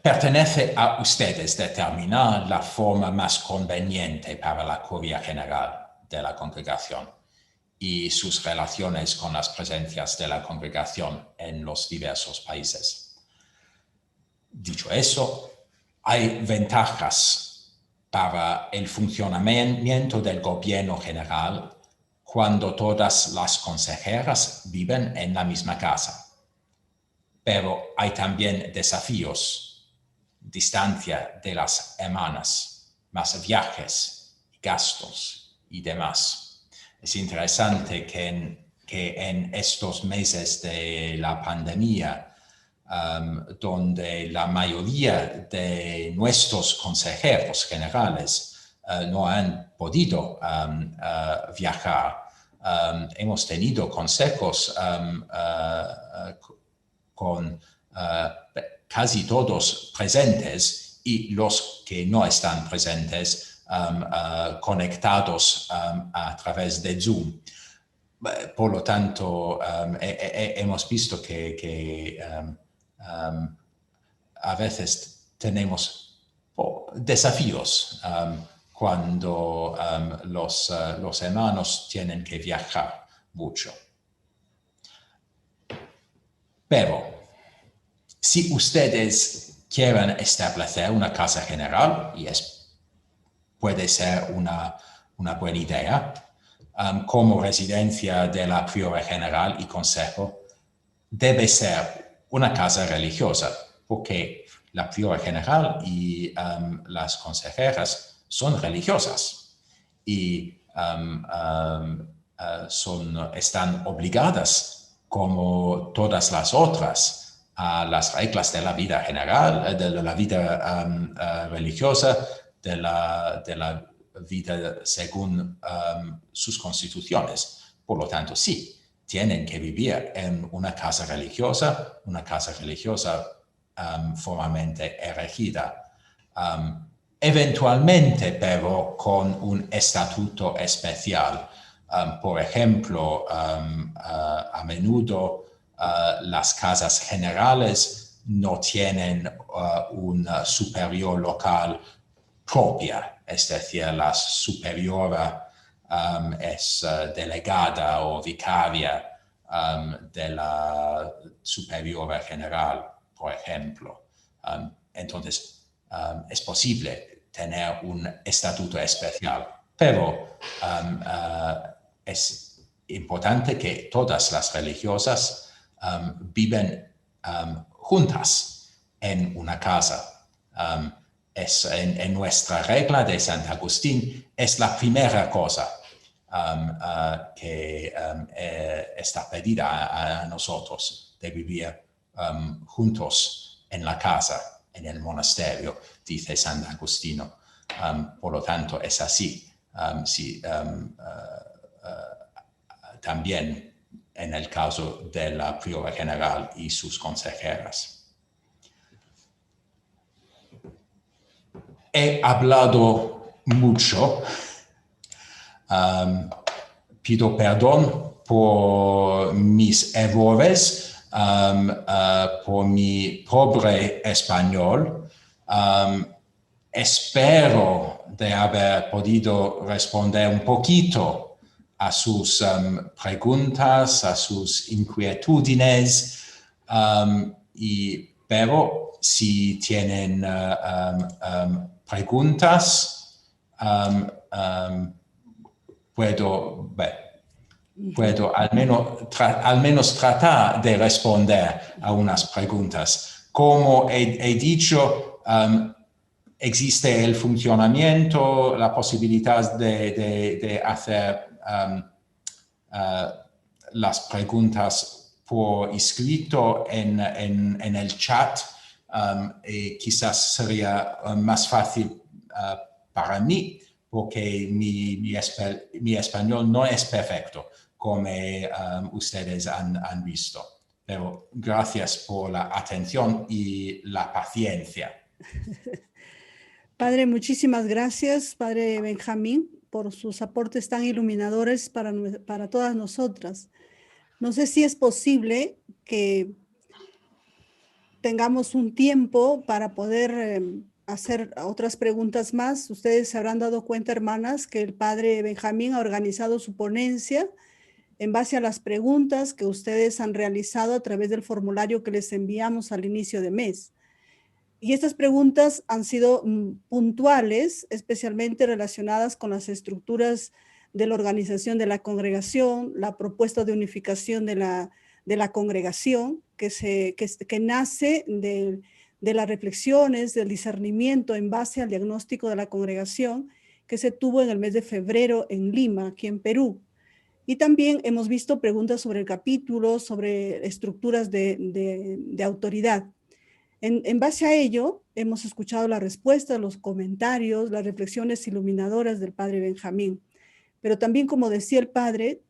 Pertenece a ustedes determinar la forma más conveniente para la curia general de la congregación y sus relaciones con las presencias de la congregación en los diversos países. Dicho eso, hay ventajas para el funcionamiento del gobierno general cuando todas las consejeras viven en la misma casa. Pero hay también desafíos, distancia de las hermanas, más viajes, gastos y demás. Es interesante que en estos meses de la pandemia, donde la mayoría de nuestros consejeros generales no han podido viajar. Hemos tenido consejos con casi todos presentes y los que no están presentes conectados a través de Zoom. Por lo tanto, hemos visto que a veces tenemos desafíos cuando los hermanos tienen que viajar mucho. Pero si ustedes quieren establecer una casa general, y puede ser una buena idea, como residencia de la priora general y consejo, debe ser una casa religiosa, porque la priora general y las consejeras son religiosas y están obligadas, como todas las otras, a las reglas de la vida general, de la vida religiosa, de la vida según sus constituciones. Por lo tanto, sí, tienen que vivir en una casa religiosa formalmente erigida. Eventualmente, pero, con un estatuto especial, Por ejemplo, a menudo las casas generales no tienen un superior local propia, es decir, la superiora es delegada o vicaria de la superiora general, por ejemplo. Entonces, es posible tener un estatuto especial, pero es importante que todas las religiosas viven juntas en una casa. En nuestra regla de San Agustín es la primera cosa que está pedida a nosotros, de vivir juntos en la casa, en el monasterio, dice San Agustino. Por lo tanto, es así. También en el caso de la priora general y sus consejeras. He hablado mucho. Pido perdón por mis errores, por mi pobre español. Espero de haber podido responder un poquito a sus preguntas, a sus inquietudes, pero si tienen preguntas, puedo al menos tratar de responder a unas preguntas. Como he dicho, existe el funcionamiento, la posibilidad de hacer las preguntas por escrito en el chat. Quizás sería más fácil para mí, porque mi español no es perfecto, como ustedes han visto. Pero gracias por la atención y la paciencia. Padre, muchísimas gracias, Padre Benjamín, por sus aportes tan iluminadores para todas nosotras. No sé si es posible que tengamos un tiempo para poder hacer otras preguntas más. Ustedes se habrán dado cuenta, hermanas, que el Padre Benjamín ha organizado su ponencia en base a las preguntas que ustedes han realizado a través del formulario que les enviamos al inicio de mes. Y estas preguntas han sido puntuales, especialmente relacionadas con las estructuras de la organización de la congregación, la propuesta de unificación de la congregación, que nace de las reflexiones, del discernimiento en base al diagnóstico de la congregación que se tuvo en el mes de febrero en Lima, aquí en Perú. Y también hemos visto preguntas sobre el capítulo, sobre estructuras de autoridad. En base a ello, hemos escuchado las respuestas, los comentarios, las reflexiones iluminadoras del Padre Benjamín. Pero también, como decía el Padre,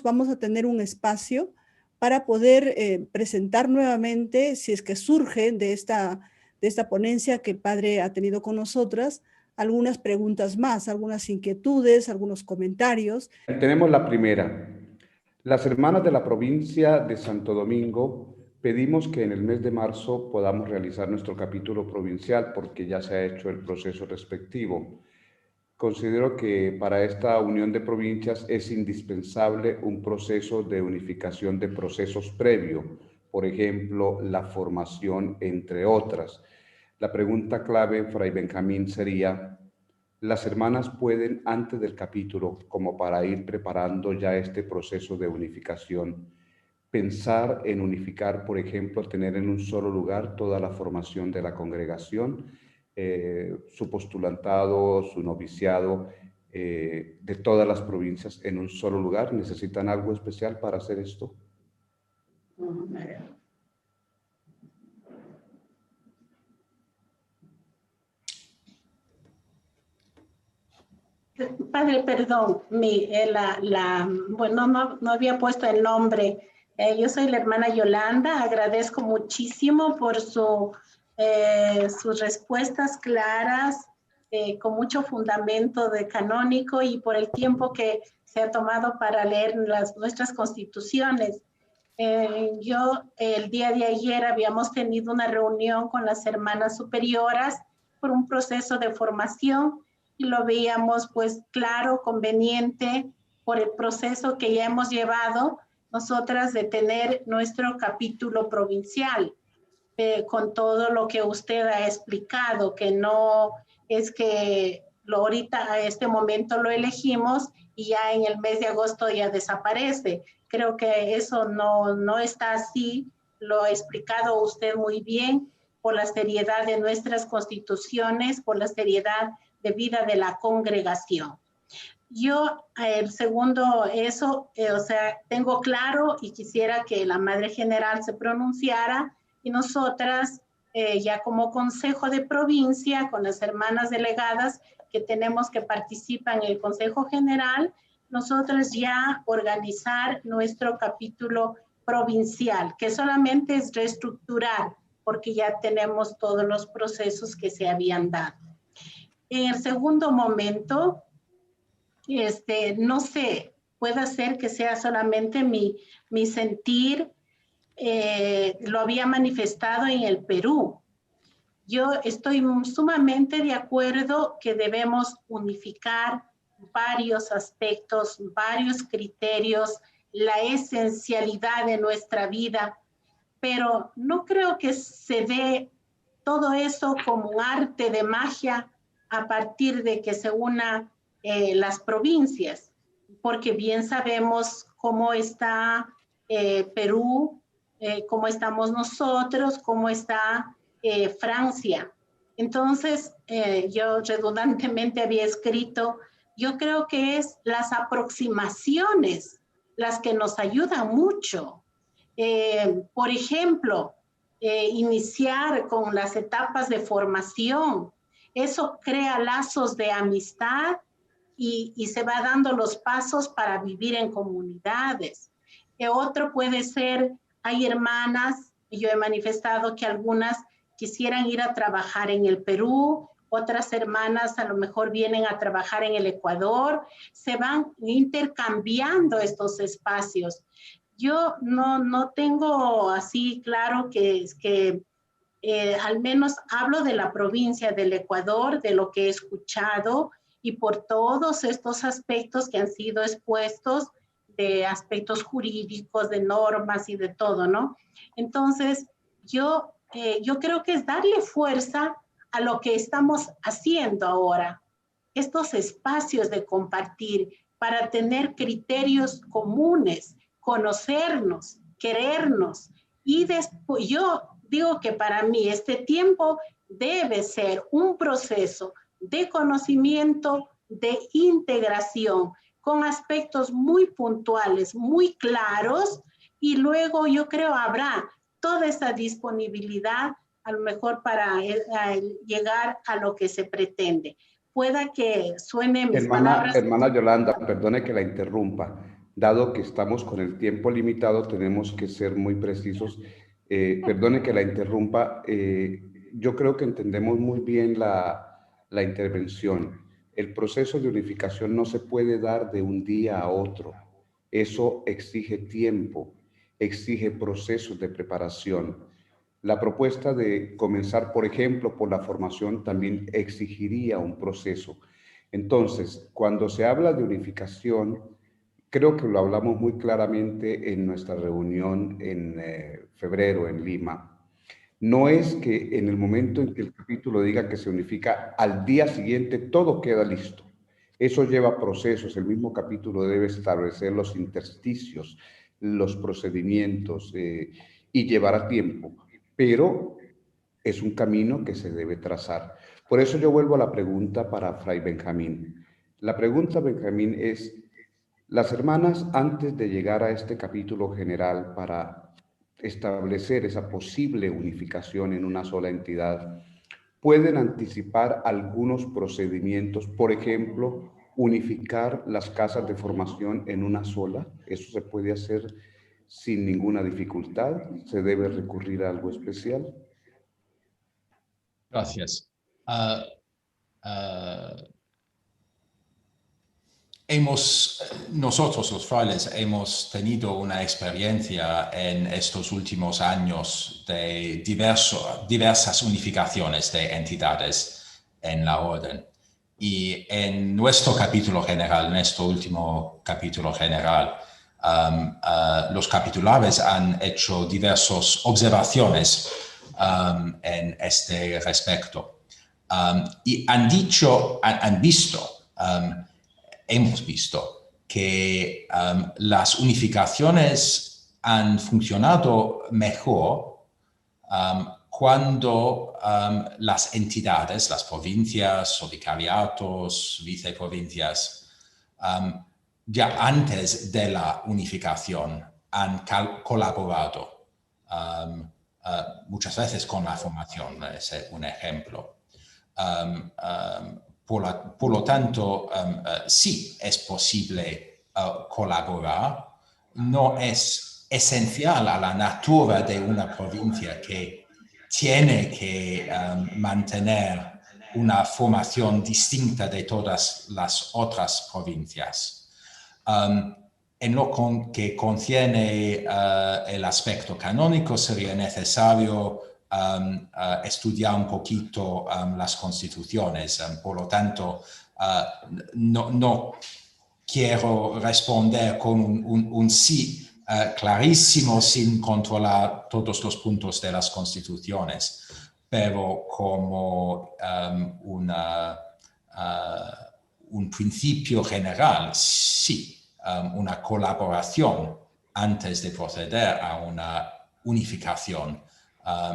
vamos a tener un espacio para poder presentar nuevamente, si es que surge de esta ponencia que el Padre ha tenido con nosotras, algunas preguntas más, algunas inquietudes, algunos comentarios. Tenemos la primera. Las hermanas de la provincia de Santo Domingo pedimos que en el mes de marzo podamos realizar nuestro capítulo provincial porque ya se ha hecho el proceso respectivo. Considero que para esta unión de provincias es indispensable un proceso de unificación de procesos previo, por ejemplo, la formación, entre otras. La pregunta clave, Fray Benjamín, sería: ¿las hermanas pueden, antes del capítulo, como para ir preparando ya este proceso de unificación, pensar en unificar, por ejemplo, tener en un solo lugar toda la formación de la congregación, su postulantado, su noviciado, de todas las provincias en un solo lugar? ¿Necesitan algo especial para hacer esto? Padre, perdón, bueno, no había puesto el nombre. Yo soy la hermana Yolanda. Agradezco muchísimo por sus respuestas claras, con mucho fundamento de canónico, y por el tiempo que se ha tomado para leer nuestras constituciones. Yo el día de ayer habíamos tenido una reunión con las hermanas superioras por un proceso de formación y lo veíamos pues claro, conveniente por el proceso que ya hemos llevado nosotras de tener nuestro capítulo provincial con todo lo que usted ha explicado, que no es que ahorita a este momento lo elegimos y ya en el mes de agosto ya desaparece. Creo que eso no está así, lo ha explicado usted muy bien, por la seriedad de nuestras constituciones, por la seriedad de vida de la congregación. Yo, el segundo, eso, o sea, tengo claro y quisiera que la Madre General se pronunciara y nosotras, ya como Consejo de Provincia, con las hermanas delegadas que tenemos que participar en el Consejo General, nosotros ya organizar nuestro capítulo provincial, que solamente es reestructurar, porque ya tenemos todos los procesos que se habían dado. En el segundo momento, no sé, puede ser que sea solamente mi sentir, lo había manifestado en el Perú. Yo estoy sumamente de acuerdo que debemos unificar varios aspectos, varios criterios, la esencialidad de nuestra vida, pero no creo que se dé todo eso como un arte de magia a partir de que se una las provincias, porque bien sabemos cómo está Perú, cómo estamos nosotros, cómo está Francia. Entonces, yo redundantemente había escrito, yo creo que es las aproximaciones las que nos ayudan mucho. Por ejemplo, iniciar con las etapas de formación, eso crea lazos de amistad y se va dando los pasos para vivir en comunidades. Otro puede ser, hay hermanas, yo he manifestado que algunas quisieran ir a trabajar en el Perú, otras hermanas a lo mejor vienen a trabajar en el Ecuador, se van intercambiando estos espacios. Yo no tengo así claro que al menos hablo de la provincia del Ecuador, de lo que he escuchado y por todos estos aspectos que han sido expuestos, de aspectos jurídicos, de normas y de todo, ¿no? Entonces, yo creo que es darle fuerza a lo que estamos haciendo ahora, estos espacios de compartir para tener criterios comunes, conocernos, querernos. Y después, yo digo que para mí este tiempo debe ser un proceso de conocimiento, de integración, con aspectos muy puntuales, muy claros, y luego yo creo habrá toda esa disponibilidad a lo mejor para llegar a lo que se pretende. Pueda que suene mis palabras. Hermana Yolanda, perdone que la interrumpa. Dado que estamos con el tiempo limitado, tenemos que ser muy precisos. Perdone que la interrumpa. Yo creo que entendemos muy bien la intervención. El proceso de unificación no se puede dar de un día a otro. Eso exige tiempo, exige procesos de preparación. La propuesta de comenzar, por ejemplo, por la formación también exigiría un proceso. Entonces, cuando se habla de unificación, creo que lo hablamos muy claramente en nuestra reunión en febrero en Lima. No es que en el momento en que el capítulo diga que se unifica, al día siguiente todo queda listo. Eso lleva procesos. El mismo capítulo debe establecer los intersticios, los procedimientos y llevará tiempo. Pero es un camino que se debe trazar. Por eso yo vuelvo a la pregunta para Fray Benjamín. La pregunta, Benjamín, es, las hermanas, antes de llegar a este capítulo general para establecer esa posible unificación en una sola entidad, pueden anticipar algunos procedimientos, por ejemplo, unificar las casas de formación en una sola. Eso se puede hacer sin ninguna dificultad. ¿Se debe recurrir a algo especial? Gracias. nosotros los frailes hemos tenido una experiencia en estos últimos años de diversas unificaciones de entidades en la orden. Y en nuestro capítulo general, en nuestro último capítulo general, los capitulares han hecho diversas observaciones en este respecto. Y hemos visto que las unificaciones han funcionado mejor cuando las entidades, las provincias o vicariatos, viceprovincias, ya antes de la unificación han colaborado muchas veces con la formación, es un ejemplo. Por lo tanto, sí es posible colaborar. No es esencial a la natura de una provincia que tiene que mantener una formación distinta de todas las otras provincias. En lo que contiene el aspecto canónico sería necesario estudiar un poquito las constituciones. Por lo tanto, no quiero responder con un sí clarísimo sin controlar todos los puntos de las constituciones, pero como un principio general, sí, una colaboración antes de proceder a una unificación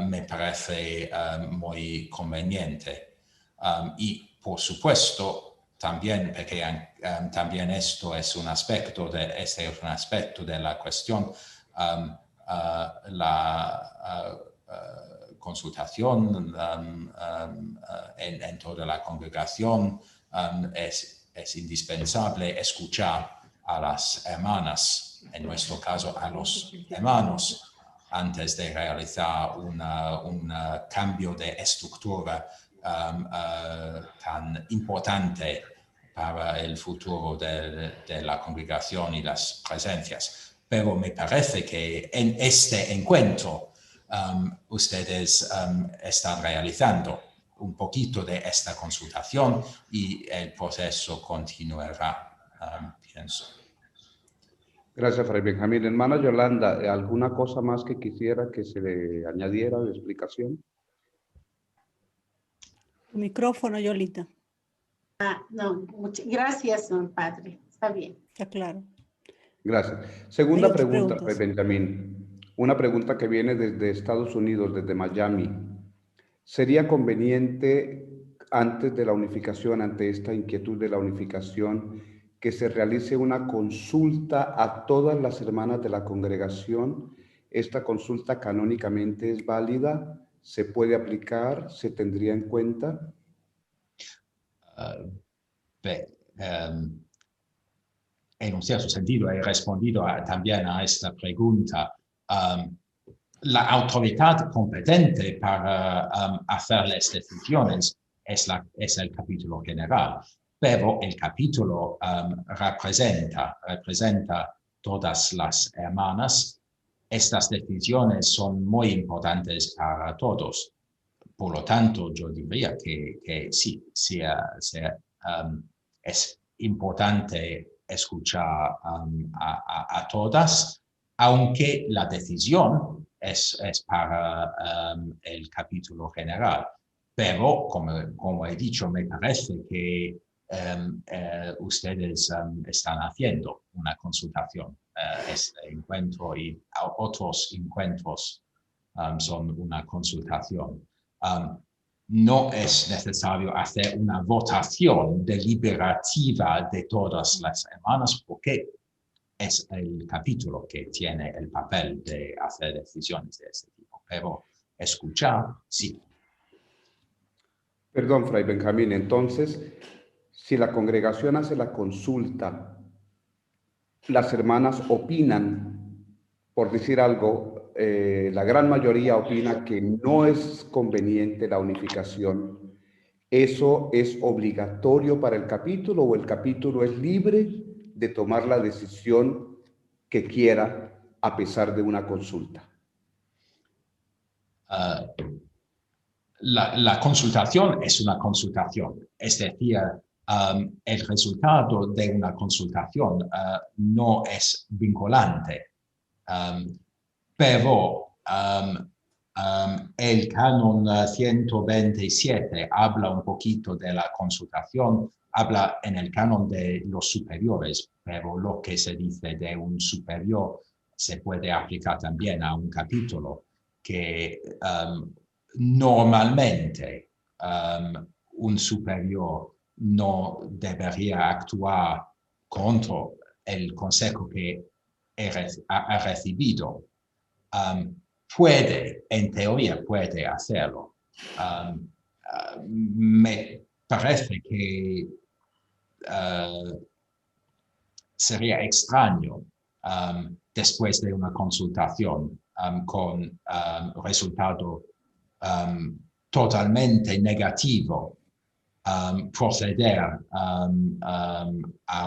me parece muy conveniente. Y por supuesto, también, porque también esto es un aspecto de la cuestión, la consultación en toda la congregación es indispensable escuchar a las hermanas, en nuestro caso a los hermanos, antes de realizar un cambio de estructura tan importante para el futuro de la congregación y las presencias. Pero me parece que en este encuentro ustedes están realizando un poquito de esta consultación y el proceso continuará, pienso. Gracias, Fray Benjamín. Hermana Yolanda, ¿alguna cosa más que quisiera que se le añadiera de explicación? Tu micrófono, Yolita. No, gracias, don padre. Está bien. Está claro. Gracias. Segunda pregunta, Fray Benjamín. Una pregunta que viene desde Estados Unidos, desde Miami. ¿Sería conveniente, antes de la unificación, ante esta inquietud de la unificación, que se realice una consulta a todas las hermanas de la congregación? ¿Esta consulta canónicamente es válida? ¿Se puede aplicar? ¿Se tendría en cuenta? En un cierto sentido he respondido también a esta pregunta. La autoridad competente para hacer las decisiones es el capítulo general, pero el capítulo representa todas las hermanas. Estas decisiones son muy importantes para todos. Por lo tanto, yo diría que sí, es importante escuchar a todas, aunque la decisión es para el capítulo general. Pero, como he dicho, me parece que ustedes están haciendo una consultación. Este encuentro y otros encuentros son una consultación. No es necesario hacer una votación deliberativa de todas las hermanas porque es el capítulo que tiene el papel de hacer decisiones de ese tipo. Pero escuchar, sí. Perdón, Fray Benjamín. Entonces, si la congregación hace la consulta, las hermanas opinan, por decir algo, la gran mayoría opina que no es conveniente la unificación. ¿Eso es obligatorio para el capítulo o el capítulo es libre de tomar la decisión que quiera a pesar de una consulta? La consultación es una consultación, es decir, el resultado de una consultación no es vinculante, pero el canon 127 habla un poquito de la consultación, habla en el canon de los superiores, pero lo que se dice de un superior se puede aplicar también a un capítulo que normalmente un superior no debería actuar contra el consejo que ha recibido. En teoría puede hacerlo. Me parece que sería extraño después de una consultación con resultado totalmente negativo, proceder a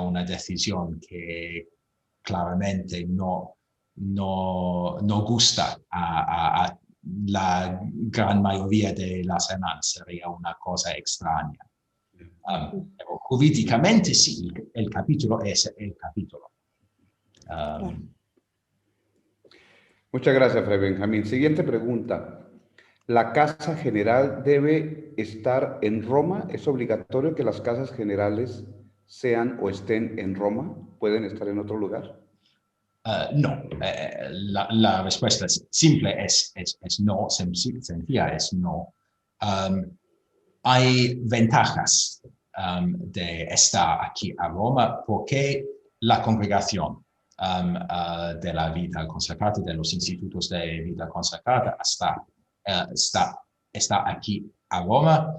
una decisión que claramente no gusta a la gran mayoría de las hermanas. Sería una cosa extraña. Pero jurídicamente sí, el capítulo es el capítulo. Muchas gracias, Fray Benjamín. Siguiente pregunta. ¿La Casa General debe estar en Roma? ¿Es obligatorio que las casas generales sean o estén en Roma? ¿Pueden estar en otro lugar? No, la respuesta simple es no, sencilla es no. Hay ventajas de estar aquí a Roma porque la congregación de la vida consagrada, de los institutos de vida consagrada, está aquí a Roma.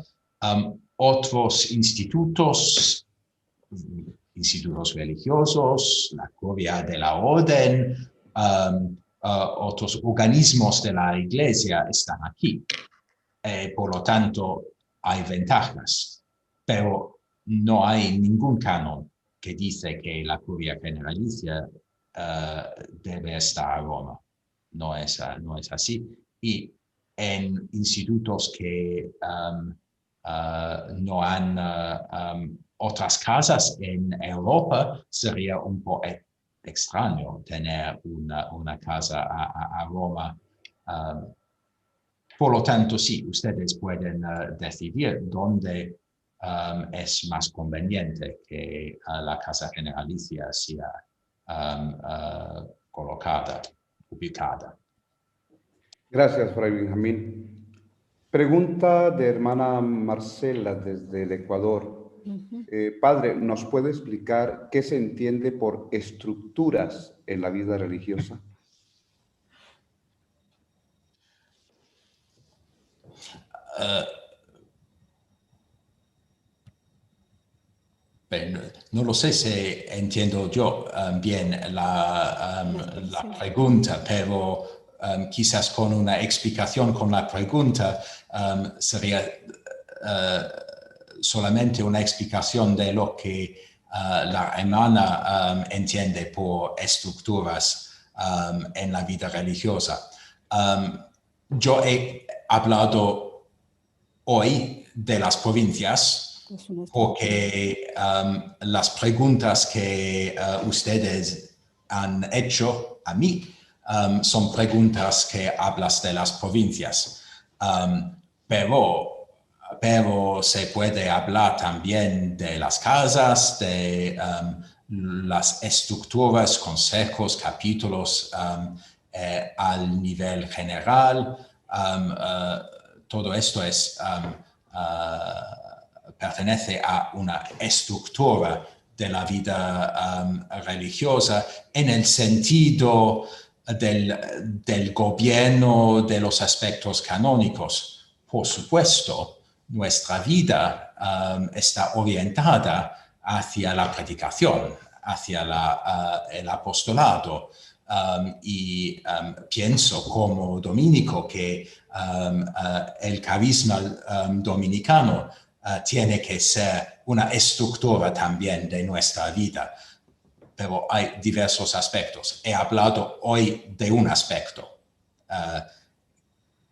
Otros institutos religiosos, la curia de la orden, otros organismos de la iglesia están aquí. Por lo tanto, hay ventajas, pero no hay ningún canon que dice que la curia generalicia debe estar a Roma. No es así. Y en institutos que no han otras casas en Europa, sería un poco extraño tener una casa a Roma. Por lo tanto, sí, ustedes pueden decidir dónde es más conveniente que la casa generalicia sea ubicada. Gracias, Fray Benjamín. Pregunta de hermana Marcela desde el Ecuador. Padre, ¿nos puede explicar qué se entiende por estructuras en la vida religiosa? No lo sé si entiendo yo bien la pregunta, pero quizás con una explicación con la pregunta sería solamente una explicación de lo que la hermana entiende por estructuras en la vida religiosa. Yo he hablado hoy de las provincias porque las preguntas que ustedes han hecho a mí son preguntas que hablas de las provincias, pero se puede hablar también de las casas, de las estructuras, consejos, capítulos al nivel general. Todo esto pertenece a una estructura de la vida religiosa en el sentido del gobierno de los aspectos canónicos. Por supuesto, nuestra vida está orientada hacia la predicación, hacia el apostolado. Y pienso como dominico que el carisma dominicano tiene que ser una estructura también de nuestra vida, pero hay diversos aspectos. He hablado hoy de un aspecto,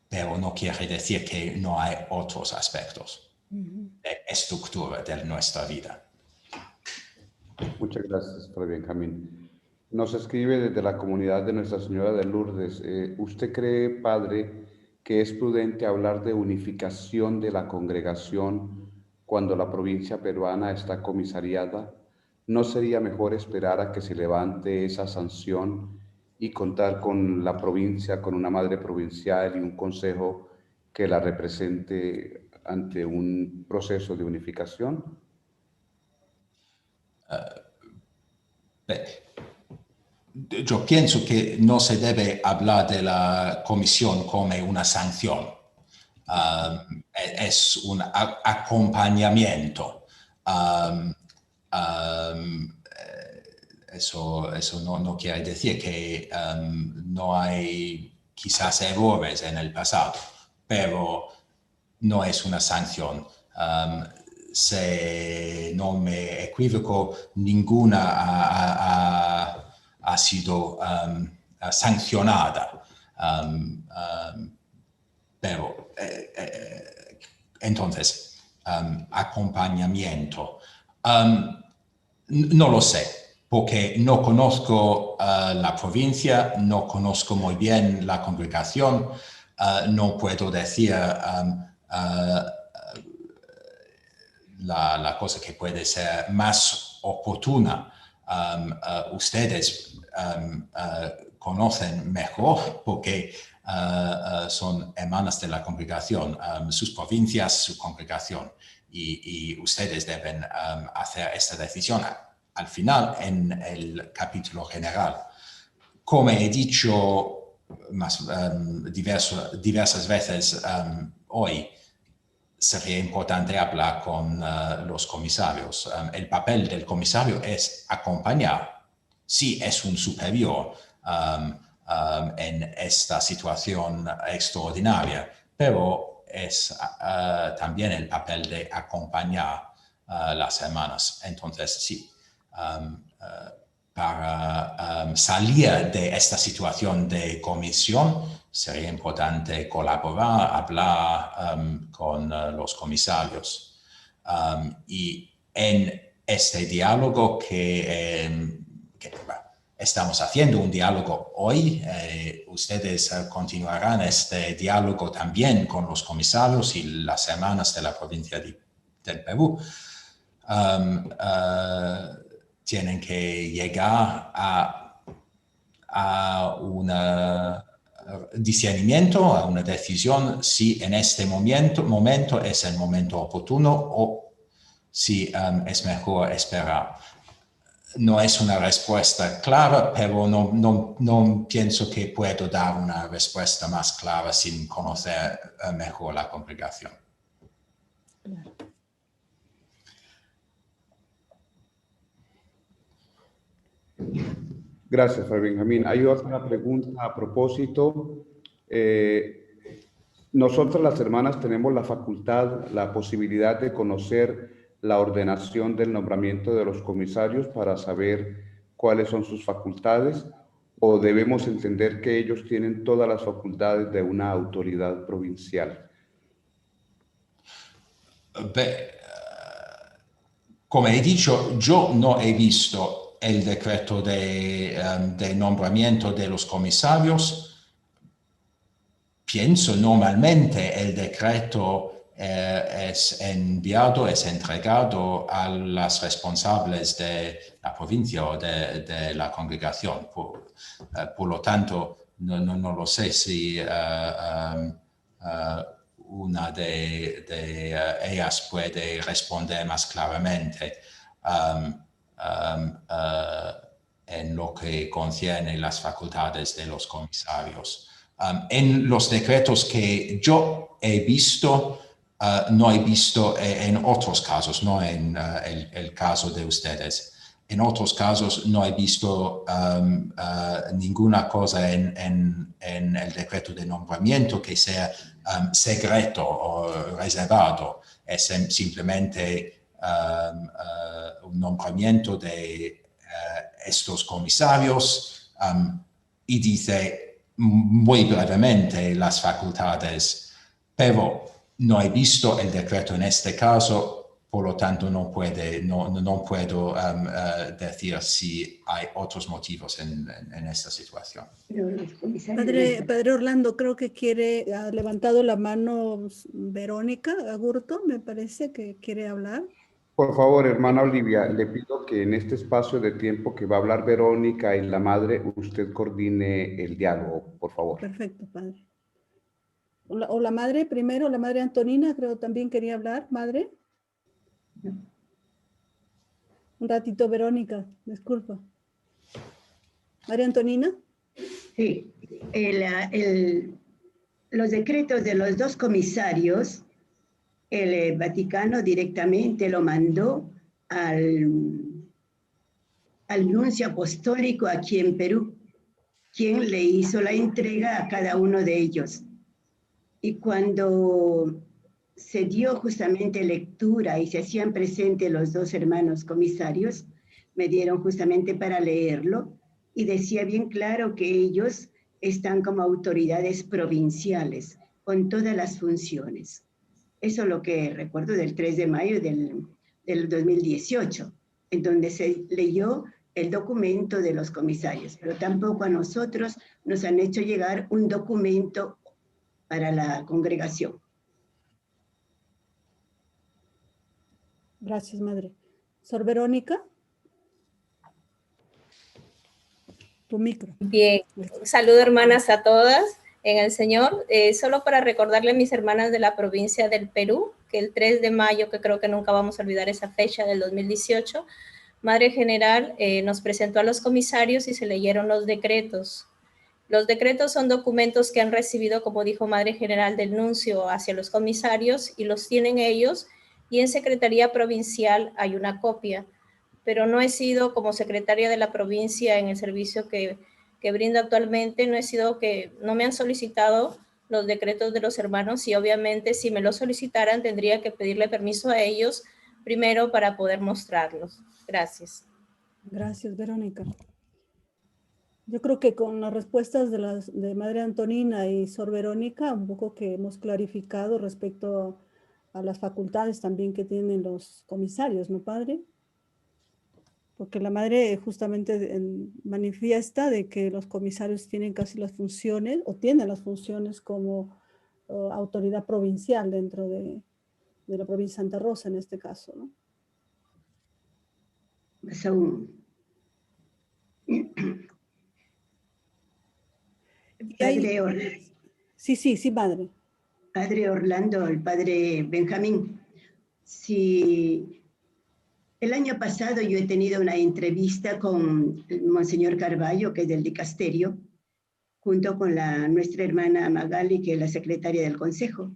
pero no quiere decir que no hay otros aspectos de estructura de nuestra vida. Muchas gracias, Padre Benjamín. Nos escribe desde la comunidad de Nuestra Señora de Lourdes. ¿Usted cree, Padre, que es prudente hablar de unificación de la congregación cuando la provincia peruana está comisariada? ¿No sería mejor esperar a que se levante esa sanción y contar con la provincia, con una madre provincial y un consejo que la represente ante un proceso de unificación? Yo pienso que no se debe hablar de la comisión como una sanción. Es un acompañamiento. Eso no quiere decir que no hay quizás errores en el pasado, pero no es una sanción. Si no me equivoco, ninguna ha sido sancionada. Pero entonces, acompañamiento. No lo sé, porque no conozco la provincia, no conozco muy bien la congregación, no puedo decir la cosa que puede ser más oportuna. Ustedes conocen mejor porque son hermanas de la congregación, sus provincias, su congregación, y ustedes deben hacer esta decisión al final en el capítulo general. Como he dicho diversas veces hoy, sería importante hablar con los comisarios. El papel del comisario es acompañar. Sí, es un superior en esta situación extraordinaria, pero es también el papel de acompañar las hermanas. Entonces, sí, para salir de esta situación de comisión, sería importante colaborar, hablar con los comisarios. Y en este diálogo que estamos haciendo, un diálogo hoy, ustedes continuarán este diálogo también con los comisarios y las hermanas de la provincia del Perú. Tienen que llegar a un discernimiento, a una decisión, si en este momento es el momento oportuno o si es mejor esperar. No es una respuesta clara, pero no pienso que puedo dar una respuesta más clara sin conocer mejor la congregación. Claro. Gracias, Fray Benjamín. Hay otra pregunta a propósito. Nosotras las hermanas tenemos la facultad, la posibilidad de conocer la ordenación del nombramiento de los comisarios para saber cuáles son sus facultades, o debemos entender que ellos tienen todas las facultades de una autoridad provincial. Como he dicho, yo no he visto el decreto de nombramiento de los comisarios. Pienso normalmente el decreto es enviado, es entregado a las responsables de la provincia o de la congregación. Por lo tanto, no lo sé si una de ellas puede responder más claramente en lo que concierne las facultades de los comisarios. En los decretos que yo he visto, no he visto en otros casos, no en el caso de ustedes. En otros casos no he visto ninguna cosa en el decreto de nombramiento que sea secreto o reservado. es simplemente un nombramiento de estos comisarios y dice muy brevemente las facultades, pero no he visto el decreto en este caso, por lo tanto no puedo decir si hay otros motivos en esta situación. Padre Orlando, creo que ha levantado la mano Verónica Agurto, me parece que quiere hablar. Por favor, hermana Olivia, le pido que en este espacio de tiempo que va a hablar Verónica y la madre, usted coordine el diálogo, por favor. Perfecto, padre. O la madre primero, la madre Antonina, creo también quería hablar, madre. Un ratito, Verónica, disculpa. María Antonina. Sí, los decretos de los dos comisarios, el Vaticano directamente lo mandó al nuncio apostólico aquí en Perú, quien le hizo la entrega a cada uno de ellos. Y cuando se dio justamente lectura y se hacían presentes los dos hermanos comisarios, me dieron justamente para leerlo, y decía bien claro que ellos están como autoridades provinciales, con todas las funciones. Eso es lo que recuerdo del 3 de mayo del 2018, en donde se leyó el documento de los comisarios, pero tampoco a nosotros nos han hecho llegar un documento para la congregación. Gracias, madre. Sor Verónica. Tu micro. Bien, saludo hermanas a todas en el Señor. Solo para recordarle a mis hermanas de la provincia del Perú, que el 3 de mayo, que creo que nunca vamos a olvidar esa fecha del 2018, Madre General nos presentó a los comisarios y se leyeron los decretos. Los decretos son documentos que han recibido, como dijo Madre General, del nuncio hacia los comisarios y los tienen ellos, y en Secretaría Provincial hay una copia, pero no he sido como secretaria de la provincia en el servicio que brindo actualmente, no me han solicitado los decretos de los hermanos, y obviamente si me los solicitaran tendría que pedirle permiso a ellos primero para poder mostrarlos. Gracias. Gracias, Verónica. Yo creo que con las respuestas de Madre Antonina y Sor Verónica, un poco que hemos clarificado respecto a las facultades también que tienen los comisarios, ¿no, padre? Porque la madre justamente manifiesta de que los comisarios tienen casi las funciones, o tienen las funciones como autoridad provincial dentro de la provincia de Santa Rosa en este caso, ¿no? Más aún. Sí, padre. Padre Orlando, el padre Benjamín, si el año pasado yo he tenido una entrevista con el Monseñor Carballo, que es del dicasterio, junto con nuestra hermana Magali, que es la secretaria del Consejo,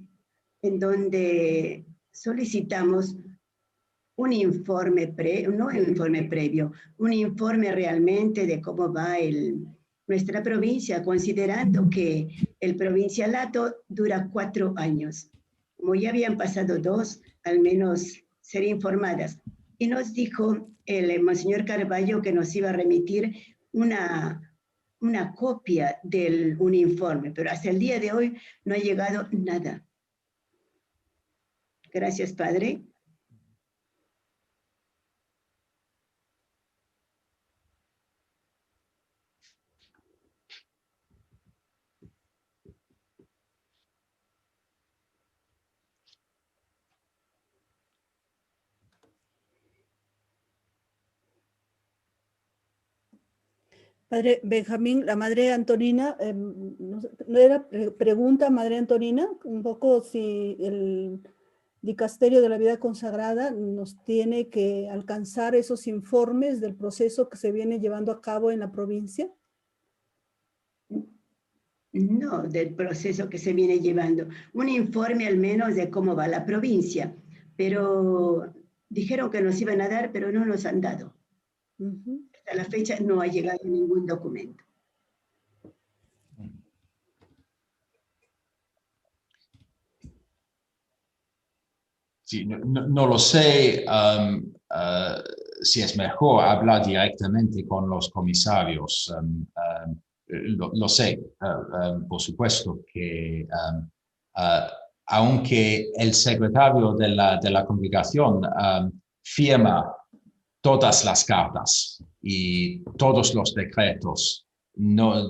en donde solicitamos un informe un informe realmente de cómo va nuestra provincia, considerando que el provincialato dura 4 años. Como ya habían pasado 2, al menos ser informadas. Y nos dijo el Monseñor Carballo que nos iba a remitir una copia un informe, pero hasta el día de hoy no ha llegado nada. Gracias, padre. Padre Benjamín, la madre Antonina, ¿no era pregunta, madre Antonina, un poco si el dicasterio de la vida consagrada nos tiene que alcanzar esos informes del proceso que se viene llevando a cabo en la provincia? No, del proceso que se viene llevando. Un informe al menos de cómo va la provincia, pero dijeron que nos iban a dar, pero no nos han dado. Hasta la fecha no ha llegado ningún documento. Sí, no lo sé si es mejor hablar directamente con los comisarios. Lo sé, por supuesto, que aunque el secretario de la congregación firma todas las cartas y todos los decretos, no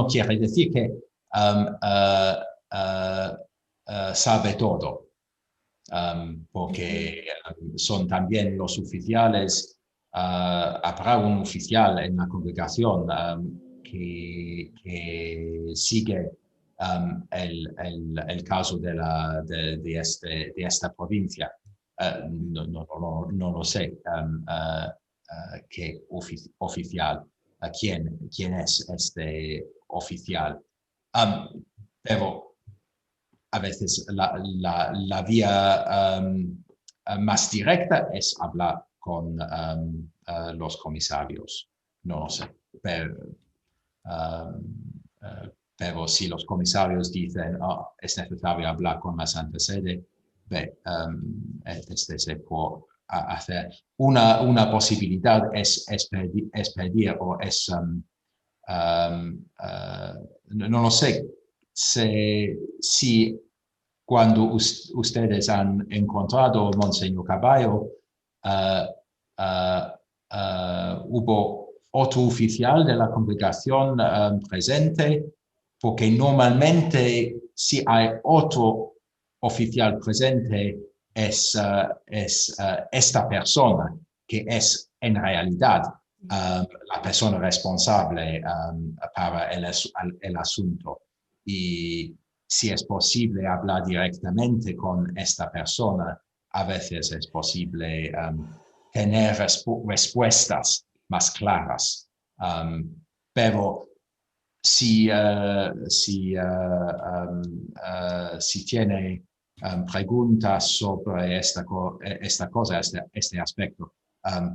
quiere decir que sabe todo, porque son también los oficiales. Habrá un oficial en la congregación que sigue el caso de esta provincia. No lo sé qué oficial, quién es este oficial. Pero a veces la vía más directa es hablar con los comisarios. No lo sé. Pero si los comisarios dicen es necesario hablar con la Santa Sede, se puede hacer. Una posibilidad es pedir o es, no lo sé, si cuando ustedes han encontrado a Monseñor Caballo, hubo otro oficial de la congregación presente, porque normalmente si hay otro oficial presente es esta persona que es en realidad la persona responsable para el asunto. Y si es posible hablar directamente con esta persona, a veces es posible tener respuestas más claras. Pero si tiene preguntas sobre esta cosa, este aspecto,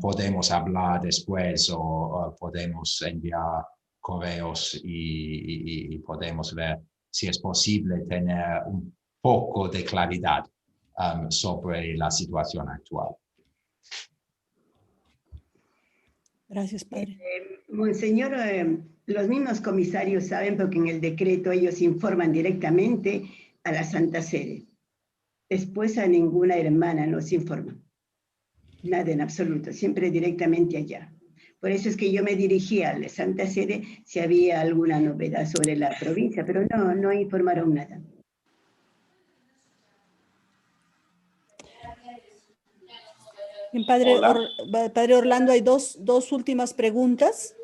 podemos hablar después o podemos enviar correos y podemos ver si es posible tener un poco de claridad sobre la situación actual. Gracias, padre. Monseñor, los mismos comisarios saben porque en el decreto ellos informan directamente a la Santa Sede. Después a ninguna hermana nos informa. Nada en absoluto, siempre directamente allá. Por eso es que yo me dirigí a la Santa Sede si había alguna novedad sobre la provincia, pero no informaron nada. Bien, padre Orlando, hay dos últimas preguntas.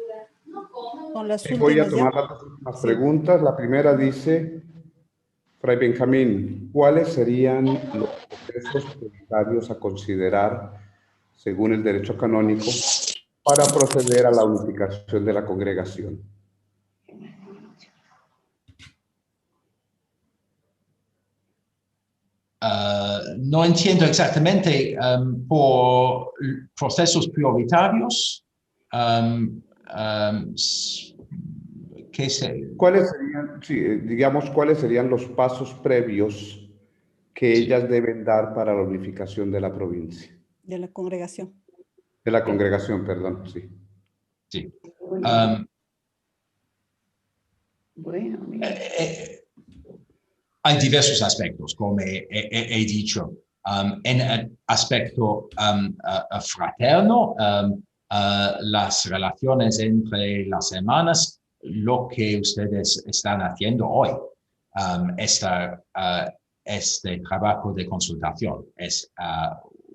Son las últimas. Voy a tomar las últimas preguntas. La primera dice, Fray Benjamín, ¿cuáles serían los procesos prioritarios a considerar, según el derecho canónico, para proceder a la unificación de la congregación? No entiendo exactamente por procesos prioritarios. ¿Cuáles serían, cuáles serían los pasos previos que ellas deben dar para la unificación de la provincia? De la congregación. De la congregación, perdón, sí. Sí. Hay diversos aspectos, como he dicho. En el aspecto fraterno, las relaciones entre las hermanas, lo que ustedes están haciendo hoy, este trabajo de consultación es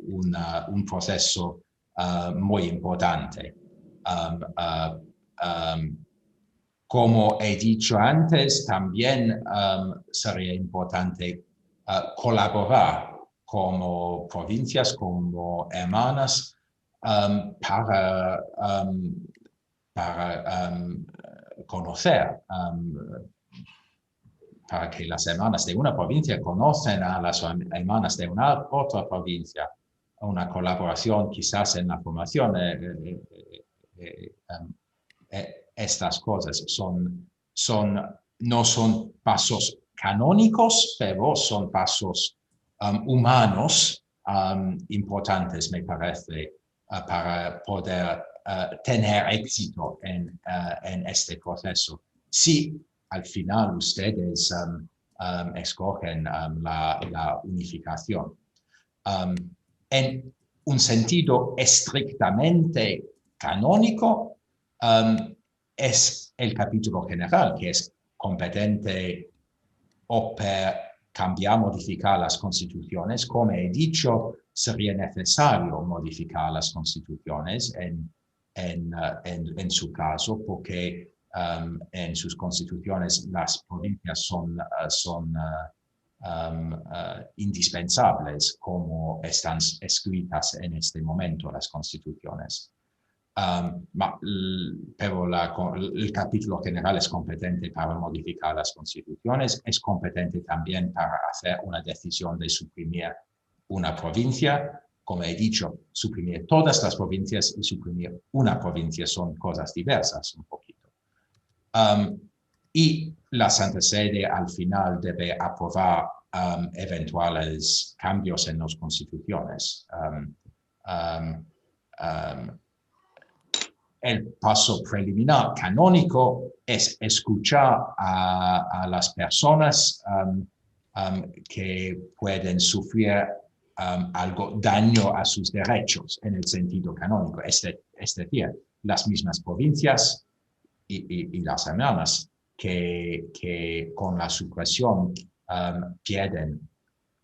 un proceso muy importante. Como he dicho antes, también sería importante colaborar como provincias, como hermanas, para conocer, para que las hermanas de una provincia conocen a las hermanas de una otra provincia. Una colaboración quizás en la formación. Estas cosas no son pasos canónicos, pero son pasos humanos importantes, me parece, para poder tener éxito en este proceso. Si al final ustedes escogen la unificación. En un sentido estrictamente canónico, es el capítulo general que es competente o per cambiar, modificar las constituciones. Como he dicho, sería necesario modificar las constituciones en su caso, porque en sus constituciones las provincias son indispensables como están escritas en este momento las constituciones. Pero el capítulo general es competente para modificar las constituciones, es competente también para hacer una decisión de suprimir una provincia. Como he dicho, suprimir todas las provincias y suprimir una provincia son cosas diversas un poquito. Y la Santa Sede al final debe aprobar eventuales cambios en las constituciones. El paso preliminar canónico es escuchar a las personas que pueden sufrir algo daño a sus derechos en el sentido canónico, es decir, las mismas provincias y las hermanas que con la supresión pierden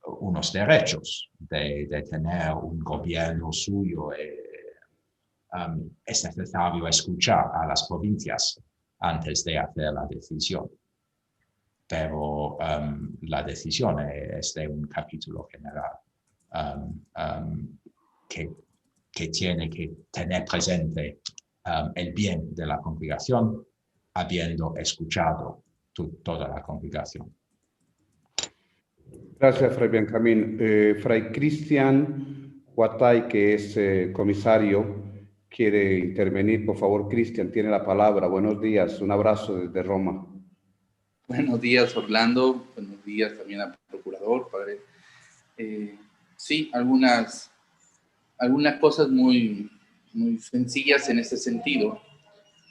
unos derechos de tener un gobierno suyo. Es necesario escuchar a las provincias antes de hacer la decisión. Pero la decisión es de un capítulo general que tiene que tener presente el bien de la congregación, habiendo escuchado toda la congregación. Gracias, Fray Benjamín. Fray Cristian Huatay, que es comisario, quiere intervenir. Por favor, Cristian, tiene la palabra. Buenos días, un abrazo desde Roma. Buenos días, Orlando. Buenos días también al procurador, padre. Sí, algunas cosas muy sencillas en este sentido.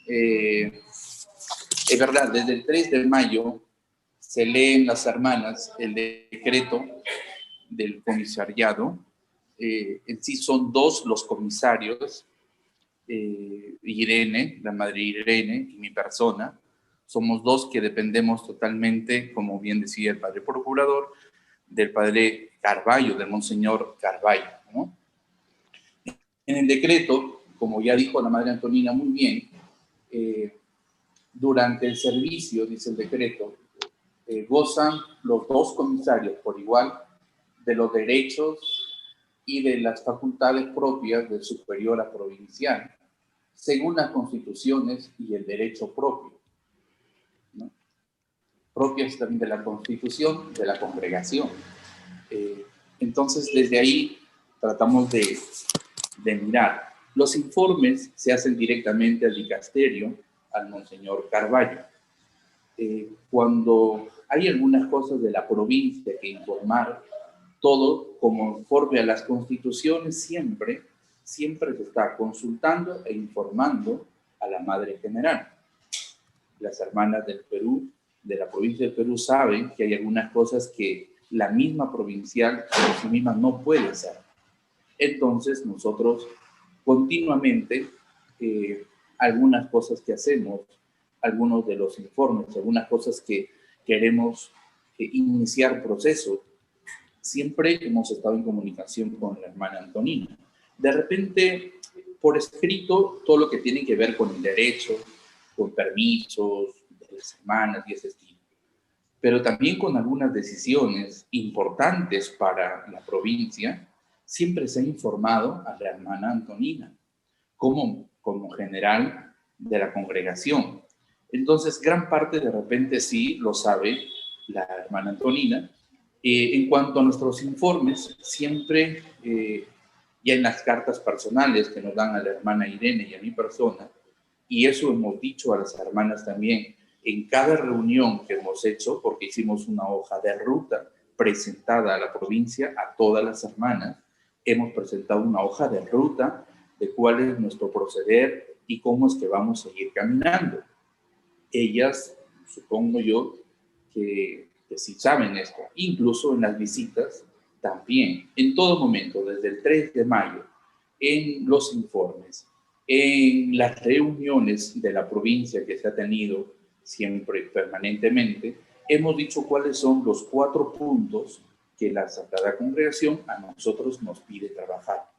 Es verdad, desde el 3 de mayo se leen las hermanas el decreto del comisariado. En sí son 2 los comisarios, Irene, la madre Irene y mi persona. Somos 2 que dependemos totalmente, como bien decía el padre procurador, del padre Carballo, del monseñor Carballo, ¿no? En el decreto, como ya dijo la madre Antonina muy bien, durante el servicio, dice el decreto, gozan los 2 comisarios por igual de los derechos y de las facultades propias del superior a provincial, según las constituciones y el derecho propio, ¿no? Propias también de la constitución de la congregación. Entonces, desde ahí tratamos de mirar. Los informes se hacen directamente al dicasterio, al monseñor Carballo. Cuando hay algunas cosas de la provincia que informar, todo conforme a las constituciones, siempre se está consultando e informando a la Madre General. Las hermanas del Perú, de la provincia del Perú, saben que hay algunas cosas que la misma provincial por sí misma no puede hacer. Entonces, nosotros continuamente, algunas cosas que hacemos, algunos de los informes, algunas cosas que queremos iniciar procesos, siempre hemos estado en comunicación con la hermana Antonina. De repente, por escrito, todo lo que tiene que ver con el derecho, con permisos de las hermanas y ese estilo. Pero también con algunas decisiones importantes para la provincia, siempre se ha informado a la hermana Antonina, como general de la congregación. Entonces, gran parte de repente sí lo sabe la hermana Antonina. En cuanto a nuestros informes, siempre, ya en las cartas personales que nos dan a la hermana Irene y a mi persona, y eso hemos dicho a las hermanas también, en cada reunión que hemos hecho, porque hicimos una hoja de ruta presentada a la provincia, a todas las hermanas. Hemos presentado una hoja de ruta de cuál es nuestro proceder y cómo es que vamos a seguir caminando. Ellas, supongo yo, que sí saben esto. Incluso en las visitas, también, en todo momento, desde el 3 de mayo, en los informes, en las reuniones de la provincia que se ha tenido siempre permanentemente, hemos dicho cuáles son los 4 puntos que la Sagrada Congregación a nosotros nos pide trabajar.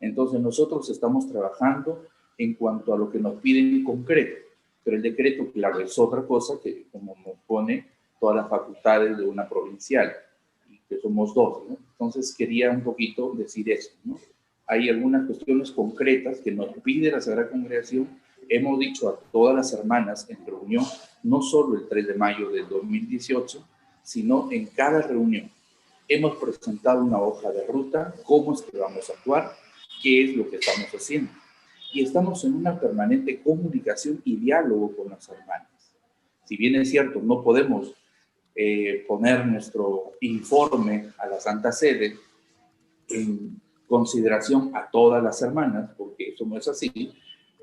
Entonces nosotros estamos trabajando en cuanto a lo que nos piden en concreto, pero el decreto, claro, es otra cosa que como nos pone todas las facultades de una provincial, y que somos 2, ¿no? Entonces quería un poquito decir eso, ¿no? Hay algunas cuestiones concretas que nos pide la Sagrada Congregación. Hemos dicho a todas las hermanas en reunión, no solo el 3 de mayo del 2018, sino en cada reunión. Hemos presentado una hoja de ruta, cómo es que vamos a actuar, qué es lo que estamos haciendo. Y estamos en una permanente comunicación y diálogo con las hermanas. Si bien es cierto, no podemos poner nuestro informe a la Santa Sede en consideración a todas las hermanas, porque eso no es así,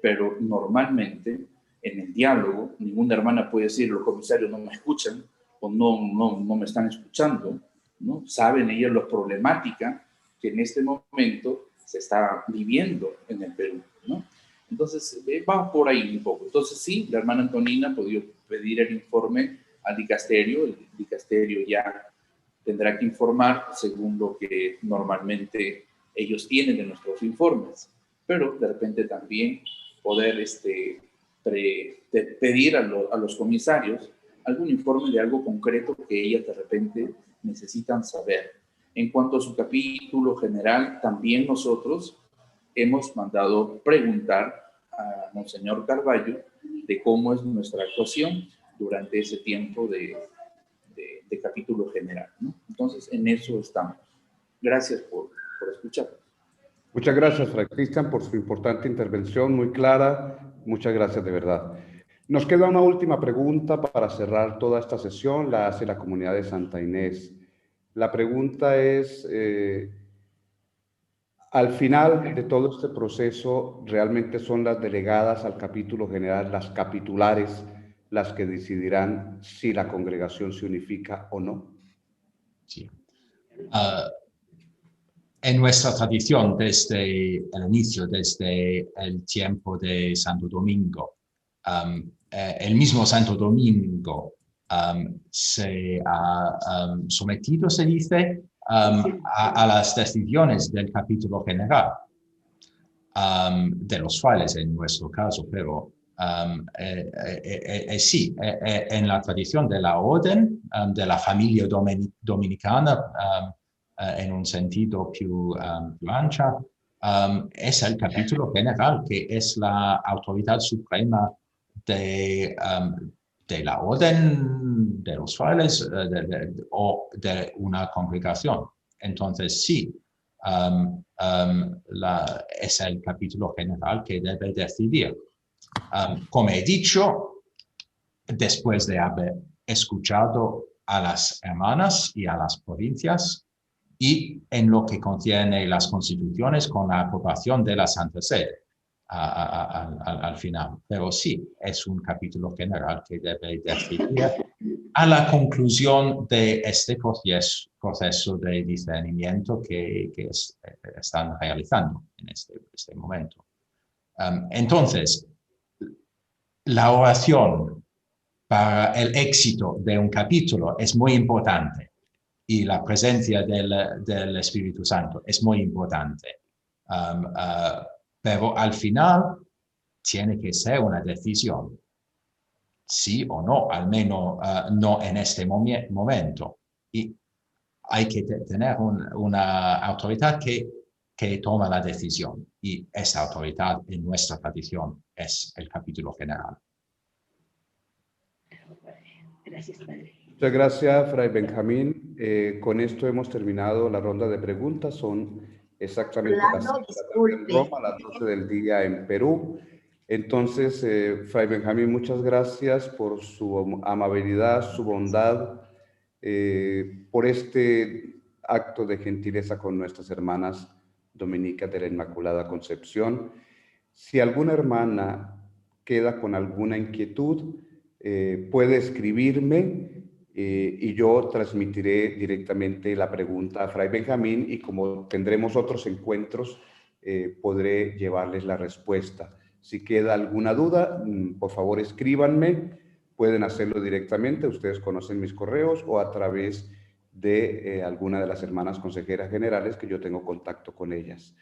pero normalmente en el diálogo ninguna hermana puede decir los comisarios no me escuchan o no me están escuchando, ¿no? Saben ellas la problemática que en este momento se está viviendo en el Perú, ¿no? Entonces, va por ahí un poco. Entonces, sí, la hermana Antonina ha podido pedir el informe al dicasterio. El dicasterio ya tendrá que informar según lo que normalmente ellos tienen de nuestros informes. Pero, de repente, también poder pedir a los comisarios algún informe de algo concreto que ellas, de repente, necesitan saber. En cuanto a su capítulo general, también nosotros hemos mandado preguntar a Monseñor Carballo de cómo es nuestra actuación durante ese tiempo de capítulo general, ¿no? Entonces, en eso estamos. Gracias por escuchar. Muchas gracias, Fray Cristian, por su importante intervención, muy clara. Muchas gracias, de verdad. Nos queda una última pregunta para cerrar toda esta sesión, la hace la comunidad de Santa Inés. La pregunta es, al final de todo este proceso, ¿realmente son las delegadas al capítulo general, las capitulares, las que decidirán si la congregación se unifica o no? Sí. En nuestra tradición, desde el inicio, desde el tiempo de Santo Domingo, el mismo Santo Domingo se ha sometido, se dice, a las decisiones del capítulo general, de los frailes en nuestro caso, pero sí, en la tradición de la orden, de la familia dominicana, en un sentido più ancha, es el capítulo general, que es la autoridad suprema de la orden de los frailes o de una congregación. Entonces, sí, es el capítulo general que debe decidir. Como he dicho, después de haber escuchado a las hermanas y a las provincias, y en lo que contiene las constituciones con la aprobación de la Santa Sede al final. Pero sí, es un capítulo general que debe decidir a la conclusión de este proceso de discernimiento que están realizando en este momento. Entonces, la oración para el éxito de un capítulo es muy importante. Y la presencia del Espíritu Santo es muy importante. Pero al final tiene que ser una decisión, sí o no, al menos no en este momento. Y hay que tener una autoridad que toma la decisión. Y esa autoridad en nuestra tradición es el capítulo general. Gracias, Padre. Muchas gracias, Fray Benjamín. Con esto hemos terminado la ronda de preguntas. Son exactamente las 6 en Roma, las 12 del día en Perú. Entonces, Fray Benjamín, muchas gracias por su amabilidad, su bondad por este acto de gentileza con nuestras hermanas dominicas de la Inmaculada Concepción. Si alguna hermana queda con alguna inquietud, puede escribirme y yo transmitiré directamente la pregunta a Fray Benjamín, y como tendremos otros encuentros, podré llevarles la respuesta. Si queda alguna duda, por favor escríbanme. Pueden hacerlo directamente, ustedes conocen mis correos, o a través de alguna de las hermanas consejeras generales, que yo tengo contacto con ellas.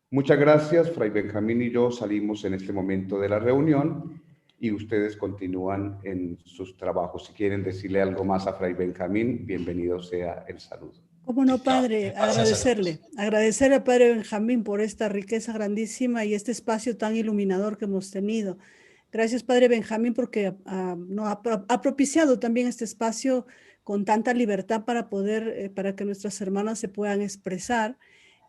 Muchas gracias. Fray Benjamín y yo salimos en este momento de la reunión y ustedes continúan en sus trabajos. Si quieren decirle algo más a Fray Benjamín, bienvenido sea el saludo. Cómo no, padre, agradecerle al padre Benjamín por esta riqueza grandísima y este espacio tan iluminador que hemos tenido. Gracias, padre Benjamín, porque nos ha propiciado también este espacio con tanta libertad para poder, para que nuestras hermanas se puedan expresar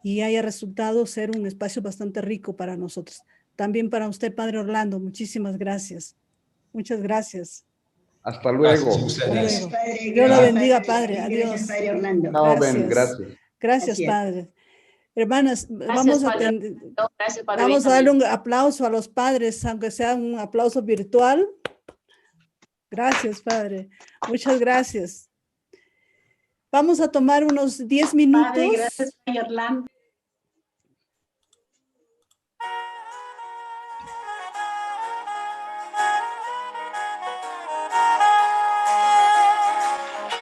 y haya resultado ser un espacio bastante rico para nosotros. También para usted, padre Orlando, muchísimas gracias. Muchas gracias. Hasta luego. Gracias, padre. Dios lo bendiga, padre. Adiós. Gracias, padre Orlando. Gracias. Gracias. Gracias, padre. Hermanas, Gracias, vamos a darle un aplauso a los padres, aunque sea un aplauso virtual. Gracias, padre. Muchas gracias. Vamos a tomar unos 10 minutos. Padre, gracias, padre Orlando.